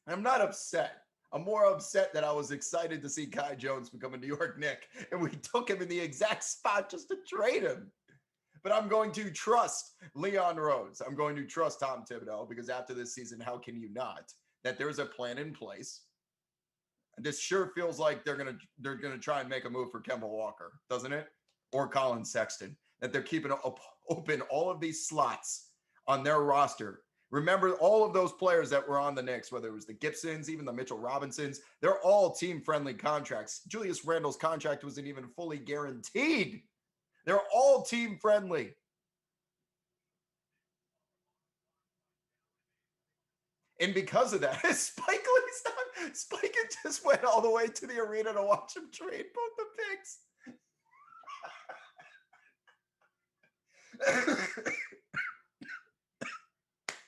I'm not upset. I'm more upset that I was excited to see Kai Jones become a New York Knick, and we took him in the exact spot just to trade him. But I'm going to trust Leon Rose. I'm going to trust Tom Thibodeau because after this season, how can you not? That there's a plan in place. This sure feels like they're gonna try and make a move for Kemba Walker, doesn't it? Or Colin Sexton. That they're keeping open all of these slots on their roster. Remember all of those players that were on the Knicks, whether it was the Gibsons, even the Mitchell Robinsons, they're all team-friendly contracts. Julius Randle's contract wasn't even fully guaranteed. They're all team-friendly. And because of that, Spike just went all the way to the arena to watch him trade both the picks.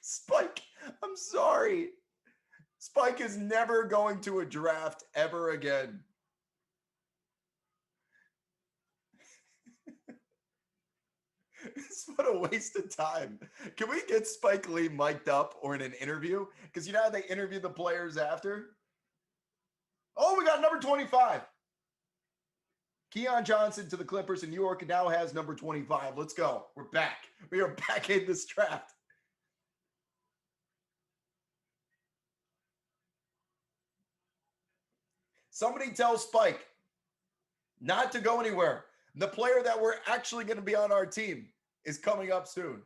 Spike, I'm sorry. Spike is never going to a draft ever again. What a waste of time. Can we get Spike Lee mic'd up or in an interview? Because you know how they interview the players after? Oh, we got number 25. Keon Johnson to the Clippers in New York now has number 25. Let's go. We're back. We are back in this draft. Somebody tell Spike not to go anywhere. The player that we're actually going to be on our team is coming up soon.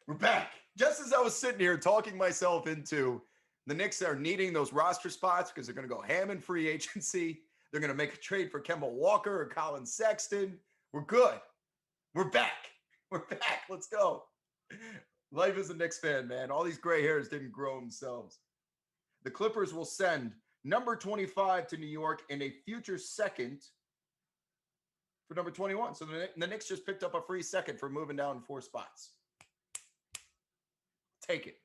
We're back. Just as I was sitting here talking myself into the Knicks are needing those roster spots because they're going to go ham in free agency. They're going to make a trade for Kemba Walker or Colin Sexton. We're good. We're back. We're back. Let's go. Life as a Knicks fan, man. All these gray hairs didn't grow themselves. The Clippers will send number 25 to New York and a future second for number 21. So the Knicks just picked up a free second for moving down 4 spots. Take it.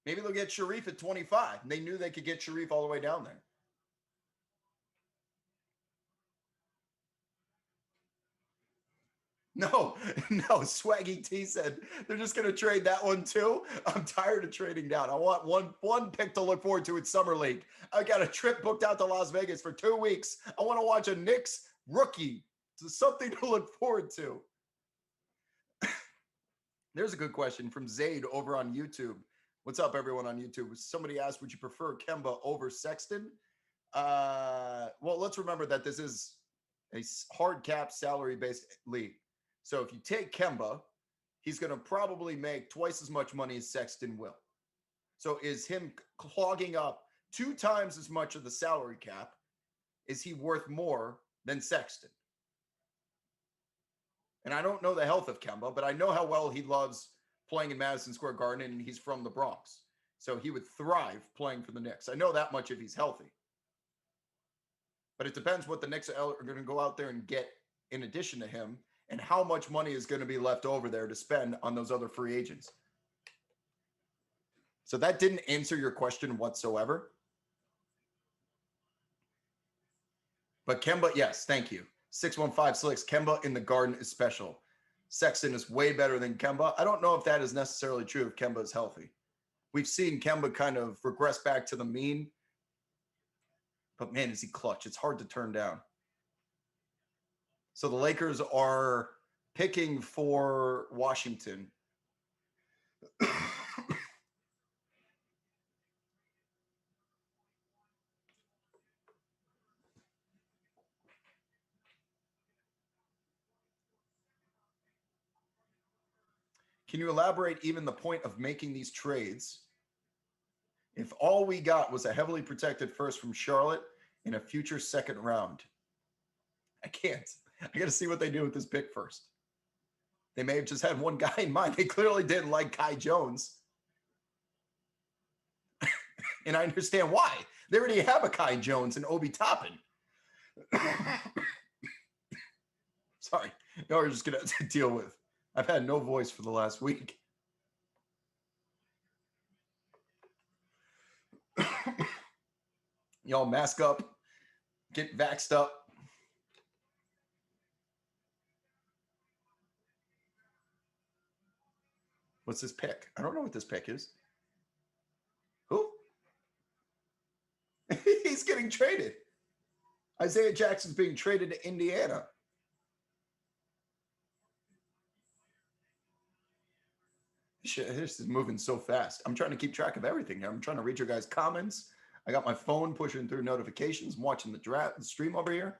Maybe they'll get Sharif at 25. And they knew they could get Sharif all the way down there. No. Swaggy T said they're just going to trade that one too. I'm tired of trading down. I want one pick to look forward to at Summer League. I got a trip booked out to Las Vegas for 2 weeks. I want to watch a Knicks rookie. So something to look forward to. There's a good question from Zaid over on YouTube. What's up, everyone on YouTube? Somebody asked, would you prefer Kemba over Sexton? Well, let's remember that this is a hard cap salary-based league. So if you take Kemba, he's going to probably make twice as much money as Sexton will. So is him clogging up 2 times as much of the salary cap, is he worth more than Sexton? And I don't know the health of Kemba, but I know how well he loves playing in Madison Square Garden, and he's from the Bronx. So he would thrive playing for the Knicks. I know that much if he's healthy. But it depends what the Knicks are going to go out there and get in addition to him, and how much money is going to be left over there to spend on those other free agents. So that didn't answer your question whatsoever. But Kemba, yes, thank you. 615 Slicks, Kemba in the Garden is special. Sexton is way better than Kemba. I don't know if that is necessarily true if Kemba is healthy. We've seen Kemba kind of regress back to the mean. But man, is he clutch. It's hard to turn down. So the Lakers are picking for Washington. Can you elaborate even the point of making these trades if all we got was a heavily protected first from Charlotte in a future second round? I can't. I got to see what they do with this pick first. They may have just had one guy in mind. They clearly didn't like Kai Jones. And I understand why. They already have a Kai Jones and Obi Toppin. Sorry. Y'all are just going to deal with. I've had no voice for the last week. Y'all mask up, get vaxxed up. What's this pick? I don't know what this pick is. Who? He's getting traded. Isaiah Jackson's being traded to Indiana. Shit, this is moving so fast. I'm trying to keep track of everything here. I'm trying to read your guys' comments. I got my phone pushing through notifications. I'm watching the stream over here.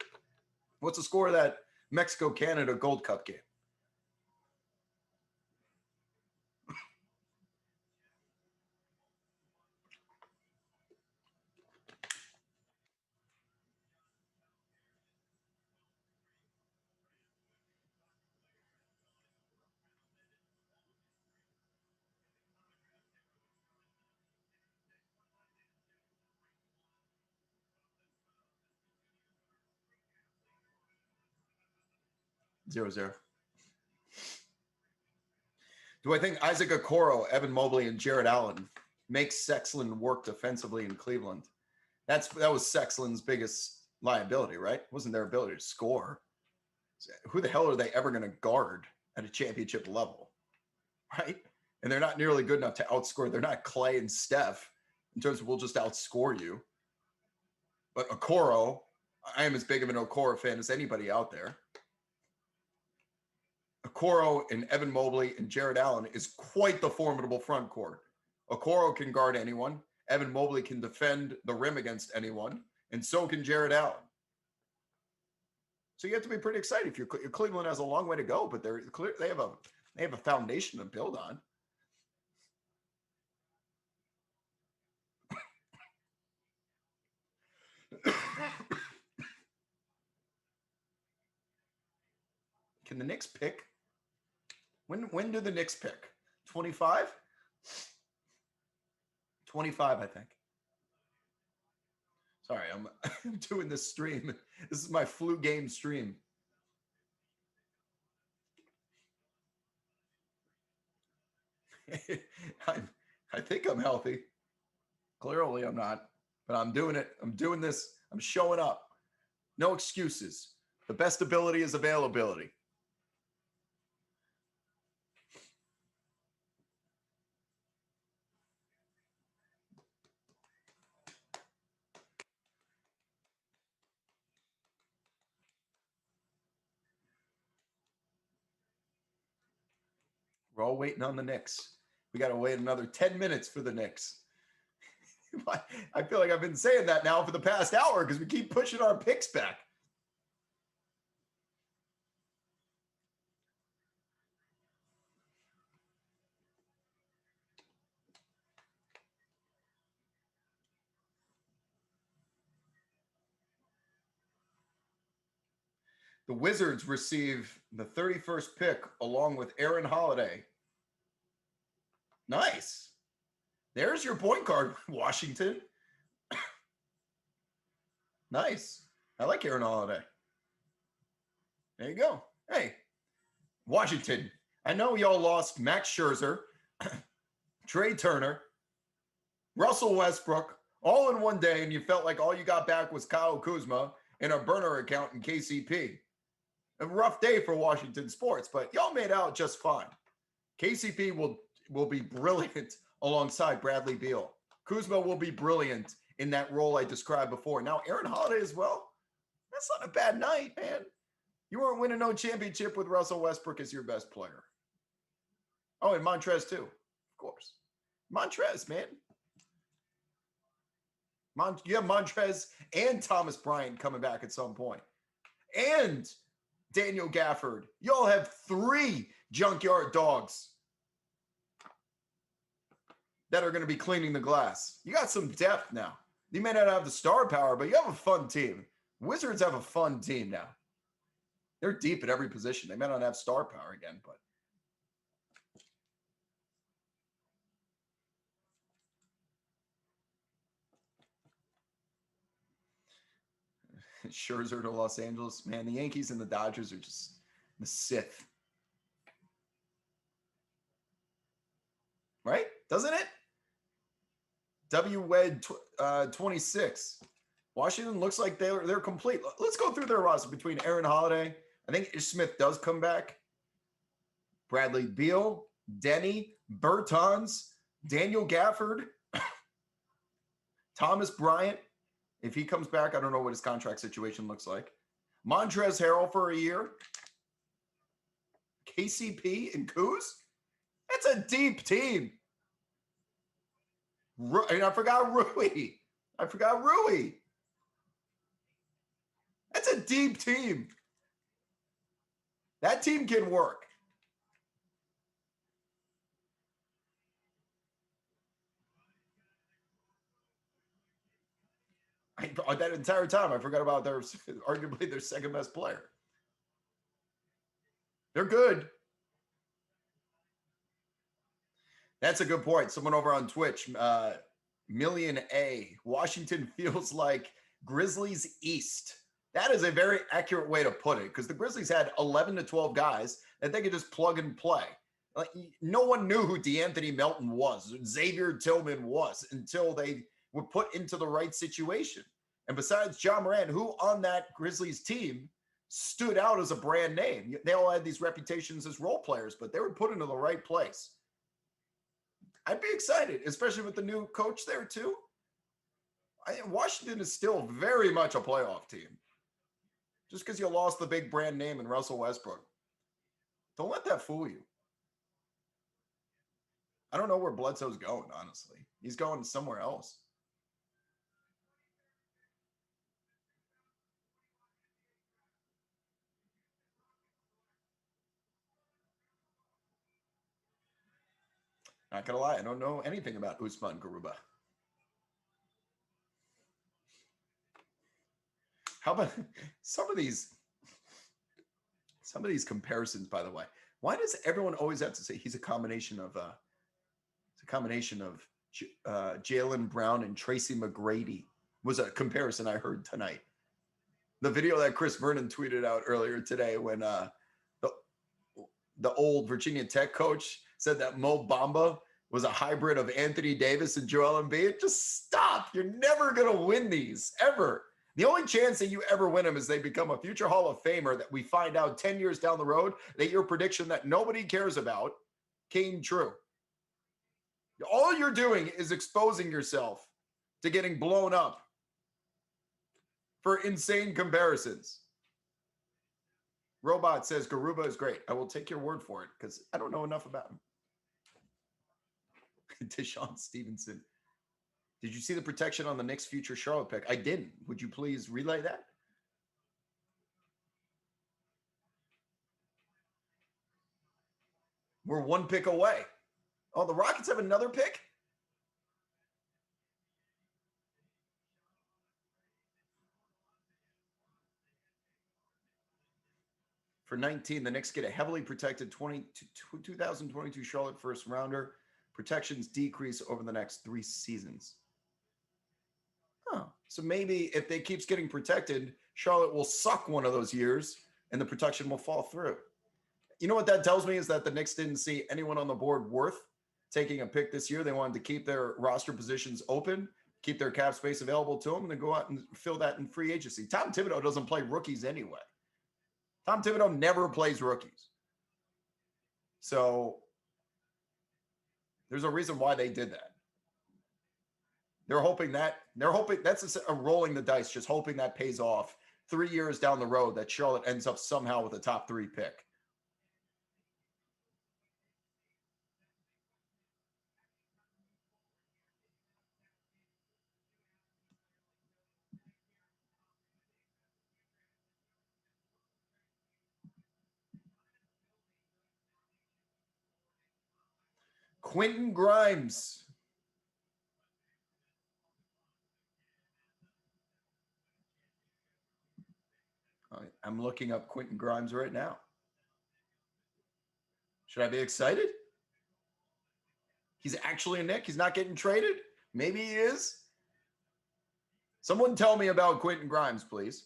What's the score of that Mexico-Canada Gold Cup game? Zero, zero. Do I think Isaac Okoro, Evan Mobley, and Jared Allen make Sexland work defensively in Cleveland? That was Sexland's biggest liability, right? Wasn't their ability to score. Who the hell are they ever going to guard at a championship level, right? And they're not nearly good enough to outscore. They're not Clay and Steph in terms of we'll just outscore you. But Okoro, I am as big of an Okoro fan as anybody out there. Okoro and Evan Mobley and Jared Allen is quite the formidable front court. Okoro can guard anyone. Evan Mobley can defend the rim against anyone. And so can Jared Allen. So you have to be pretty excited. If Cleveland has a long way to go, but they have a foundation to build on. Can the Knicks pick? When do the Knicks pick? 25? 25, I think. Sorry, I'm doing this stream. This is my flu game stream. I think I'm healthy. Clearly I'm not, but I'm doing it. I'm doing this. I'm showing up. No excuses. The best ability is availability. We're all waiting on the Knicks. We got to wait another 10 minutes for the Knicks. I feel like I've been saying that now for the past hour because we keep pushing our picks back. The Wizards receive the 31st pick along with Aaron Holiday. Nice. There's your point guard, Washington. Nice. I like Aaron Holiday. There you go. Hey, Washington. I know y'all lost Max Scherzer, Trey Turner, Russell Westbrook, all in one day, and you felt like all you got back was Kyle Kuzma and a burner account in KCP. A rough day for Washington sports, but y'all made out just fine. KCP will be brilliant alongside Bradley Beal. Kuzma will be brilliant in that role I described before. Now, Aaron Holiday as well. That's not a bad night, man. You weren't winning no championship with Russell Westbrook as your best player. Oh, and Montrez too, of course. Montrez, man. You have Montrez and Thomas Bryant coming back at some point. And Daniel Gafford. Y'all have 3 junkyard dogs that are going to be cleaning the glass. You got some depth now. You may not have the star power, but you have a fun team. Wizards have a fun team now. They're deep at every position. They may not have star power again, but Scherzer to Los Angeles. Man, the Yankees and the Dodgers are just the Sith. Right? Doesn't it? W-Wed 26. Washington looks like they're complete. Let's go through their roster between Aaron Holiday. I think Ish Smith does come back. Bradley Beal, Denny, Bertans, Daniel Gafford, Thomas Bryant. If he comes back, I don't know what his contract situation looks like. Montrezl Harrell for a year. KCP and Kuz. That's a deep team. And I forgot Rui. That's a deep team. That team can work. That entire time, I forgot about arguably their second best player. They're good. That's a good point. Someone over on Twitch, Million A, Washington feels like Grizzlies East. That is a very accurate way to put it, because the Grizzlies had 11 to 12 guys that they could just plug and play. Like, no one knew who DeAnthony Melton was, Xavier Tillman was, until they were put into the right situation. And besides Ja Morant, who on that Grizzlies team stood out as a brand name? They all had these reputations as role players, but they were put into the right place. I'd be excited, especially with the new coach there too. Washington is still very much a playoff team. Just because you lost the big brand name in Russell Westbrook. Don't let that fool you. I don't know where Bledsoe's going, honestly. He's going somewhere else. Not gonna lie, I don't know anything about Usman Garuba. How about some of these comparisons, by the way? Why does everyone always have to say he's a combination of Jaylen Brown and Tracy McGrady? Was a comparison I heard tonight. The video that Chris Vernon tweeted out earlier today when the old Virginia Tech coach said that Mo Bamba was a hybrid of Anthony Davis and Joel Embiid. Just stop. You're never going to win these, ever. The only chance that you ever win them is they become a future Hall of Famer that we find out 10 years down the road that your prediction that nobody cares about came true. All you're doing is exposing yourself to getting blown up for insane comparisons. Robot says Garuba is great. I will take your word for it because I don't know enough about him. Deshaun Stevenson. Did you see the protection on the Knicks' future Charlotte pick? I didn't. Would you please relay that? We're one pick away. Oh, the Rockets have another pick? For 19, the Knicks get a heavily protected 2022 Charlotte first rounder. Protections decrease over the next 3 seasons. Huh. So maybe if they keeps getting protected, Charlotte will suck one of those years and the protection will fall through. You know what that tells me is that the Knicks didn't see anyone on the board worth taking a pick this year. They wanted to keep their roster positions open, keep their cap space available to them, and then go out and fill that in free agency. Tom Thibodeau doesn't play rookies anyway. Tom Thibodeau never plays rookies. So there's a reason why they did that. They're hoping that's a rolling the dice, just hoping that pays off 3 years down the road, that Charlotte ends up somehow with a top 3 pick. Quentin Grimes. I'm looking up Quentin Grimes right now. Should I be excited? He's actually a Knick. He's not getting traded. Maybe he is. Someone tell me about Quentin Grimes, please.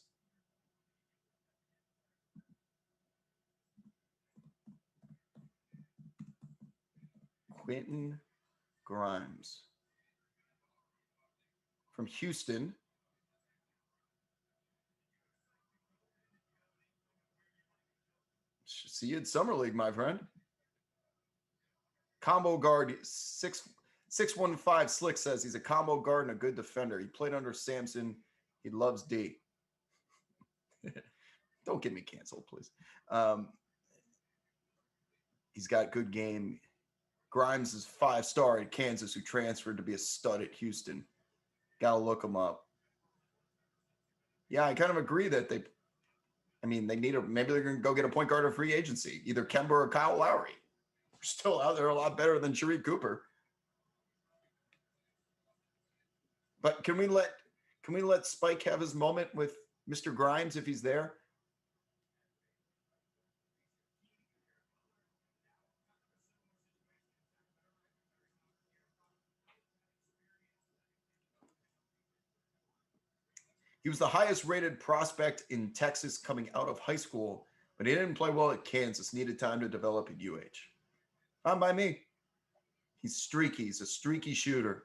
Quentin Grimes from Houston. See you at Summer League, my friend. Combo guard 615 Slick says he's a combo guard and a good defender. He played under Sampson. He loves D. Don't get me canceled, please. He's got good game. Grimes is 5-star at Kansas who transferred to be a stud at Houston. Gotta look him up. Yeah, I kind of agree that they need maybe they're going to go get a point guard or free agency, either Kemba or Kyle Lowry. They're still out there a lot better than Shareef Cooper. But can we let Spike have his moment with Mr. Grimes if he's there? He was the highest rated prospect in Texas coming out of high school, but he didn't play well at Kansas. Needed time to develop at UH. Fine by me. He's streaky. He's a streaky shooter.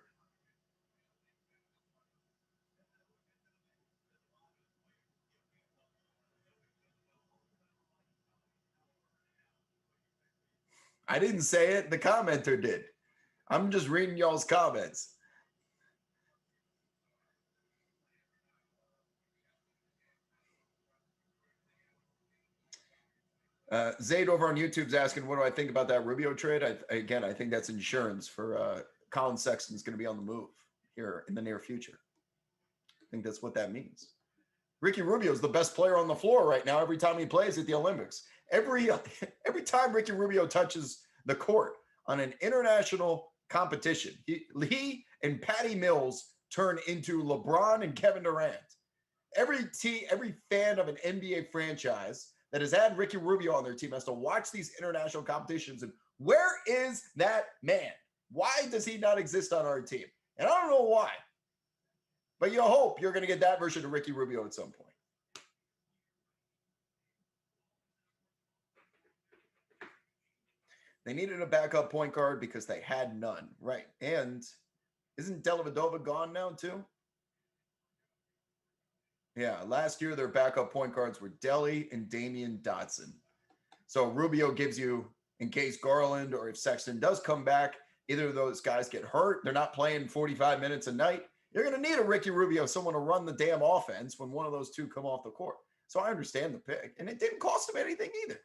I didn't say it. The commenter did. I'm just reading y'all's comments. Zayd over on YouTube's asking, what do I think about that Rubio trade? I think that's insurance for Colin Sexton's going to be on the move here in the near future. I think that's what that means. Ricky Rubio is the best player on the floor right now every time he plays at the Olympics. Every time Ricky Rubio touches the court on an international competition, he and Patty Mills turn into LeBron and Kevin Durant. Every fan of an NBA franchise that has had Ricky Rubio on their team has to watch these international competitions. And where is that man? Why does he not exist on our team? And I don't know why. But you hope you're going to get that version of Ricky Rubio at some point. They needed a backup point guard because they had none. Right. And isn't Dellavedova gone now too? Yeah, last year their backup point guards were Delly and Damian Dotson. So Rubio gives you, in case Garland or if Sexton does come back, either of those guys get hurt, they're not playing 45 minutes a night, you're going to need a Ricky Rubio, someone to run the damn offense when one of those two come off the court. So I understand the pick, and it didn't cost him anything either.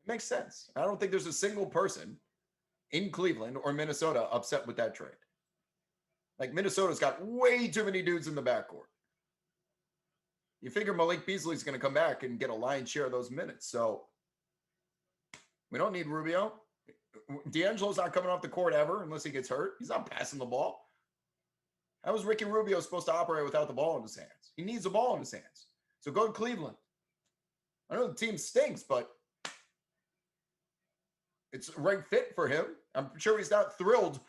It makes sense. I don't think there's a single person in Cleveland or Minnesota upset with that trade. Like, Minnesota's got way too many dudes in the backcourt. You figure Malik Beasley's going to come back and get a lion's share of those minutes. So we don't need Rubio. D'Angelo's not coming off the court ever unless he gets hurt. He's not passing the ball. How is Ricky Rubio supposed to operate without the ball in his hands? He needs the ball in his hands. So go to Cleveland. I know the team stinks, but it's a right fit for him. I'm sure he's not thrilled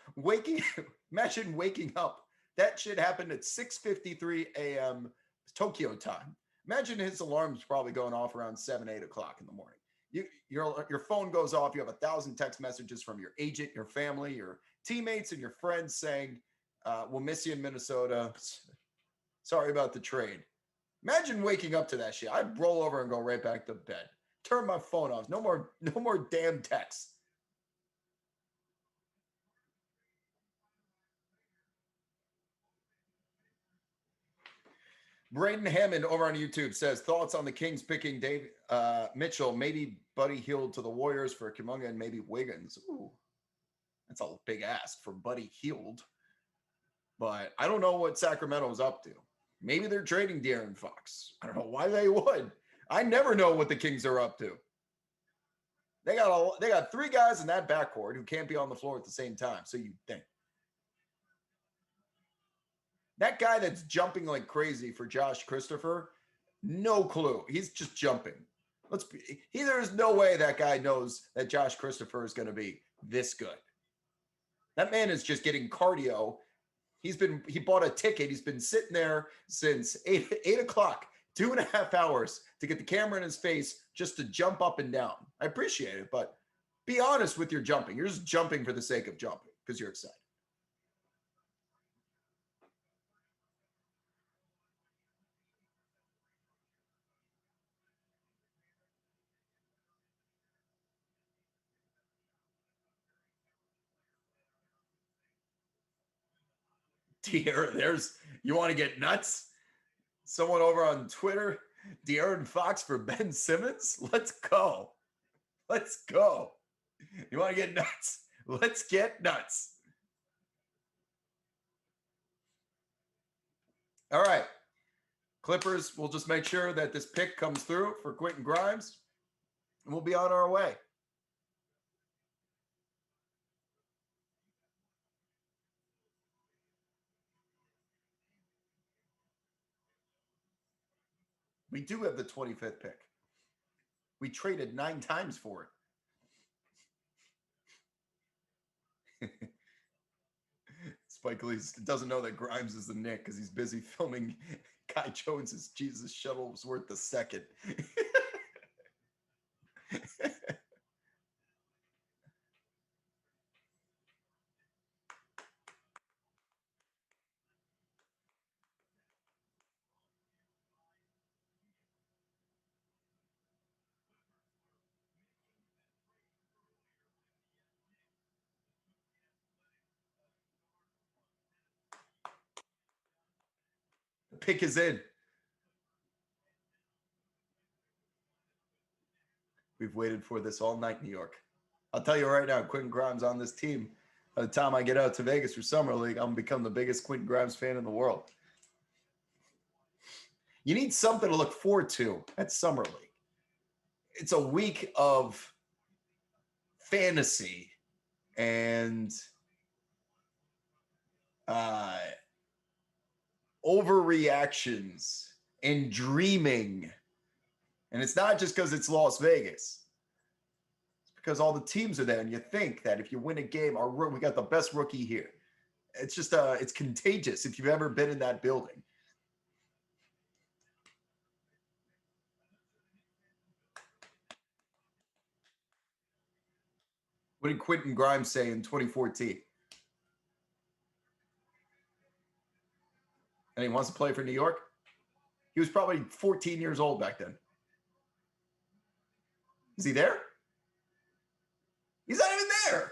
imagine waking up. That shit happened at 6:53 a.m. Tokyo time. Imagine his alarm's probably going off around 7, 8 o'clock in the morning. Your phone goes off. You have 1,000 text messages from your agent, your family, your teammates, and your friends saying, we'll miss you in Minnesota. Sorry about the trade. Imagine waking up to that shit. I'd roll over and go right back to bed. Turn my phone off. No more damn texts. Braden Hammond over on YouTube says, thoughts on the Kings picking Dave Mitchell, maybe Buddy Hield to the Warriors for Kuminga and maybe Wiggins. Ooh, that's a big ask for Buddy Hield. But I don't know what Sacramento's up to. Maybe they're trading De'Aaron Fox. I don't know why they would. I never know what the Kings are up to. They got 3 guys in that backcourt who can't be on the floor at the same time, so you think. That guy that's jumping like crazy for Josh Christopher, no clue. He's just jumping. There's no way that guy knows that Josh Christopher is going to be this good. That man is just getting cardio. He bought a ticket. He's been sitting there since 8 o'clock, 2.5 hours to get the camera in his face just to jump up and down. I appreciate it, but be honest with your jumping. You're just jumping for the sake of jumping because you're excited. There's you want to get nuts? Someone over on Twitter, De'Aaron Fox for Ben Simmons? Let's go. Let's go. You want to get nuts? Let's get nuts. All right. Clippers, we'll just make sure that this pick comes through for Quentin Grimes, and we'll be on our way. We do have the 25th pick. We traded 9 times for it. Spike Lee doesn't know that Grimes is the Knick because he's busy filming Kai Jones's Jesus Shuttlesworth II. The pick is in. We've waited for this all night, New York. I'll tell you right now, Quentin Grimes on this team. By the time I get out to Vegas for Summer League, I'm going to become the biggest Quentin Grimes fan in the world. You need something to look forward to at Summer League. It's a week of fantasy and overreactions and dreaming. And it's not just because it's Las Vegas. It's because all the teams are there, and you think that if you win a game, we got the best rookie here. It's just it's contagious if you've ever been in that building. What did Quentin Grimes say in 2014? And he wants to play for New York? He was probably 14 years old back then. Is he there? He's not even there.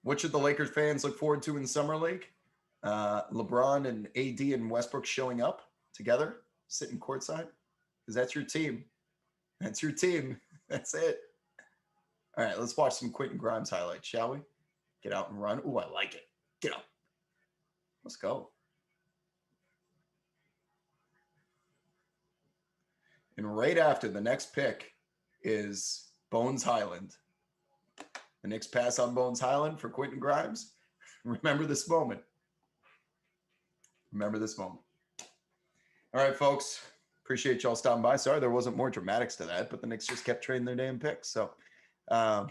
What should the Lakers fans look forward to in the Summer League? LeBron and AD and Westbrook showing up together, sitting courtside, because that's your team. That's your team. That's it. All right, let's watch some Quentin Grimes highlights, shall we? Get out and run. Ooh, I like it. Get up. Let's go. And right after the next pick is Bones Highland. The Knicks pass on Bones Highland for Quentin Grimes. Remember this moment. Remember this moment. All right, folks. Appreciate y'all stopping by. Sorry there wasn't more dramatics to that, but the Knicks just kept trading their damn picks. So I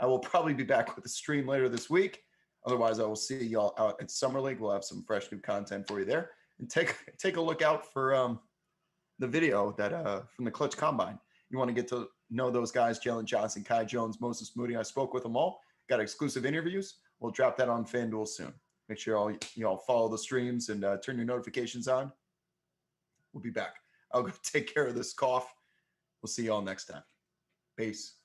will probably be back with a stream later this week. Otherwise, I will see y'all out at Summer League. We'll have some fresh new content for you there. And take a look out for the video that from the Clutch Combine. You want to get to know those guys, Jalen Johnson, Kai Jones, Moses Moody. I spoke with them all. Got exclusive interviews. We'll drop that on FanDuel soon. Make sure y'all follow the streams and turn your notifications on. We'll be back. I'll go take care of this cough. We'll see y'all next time. Peace.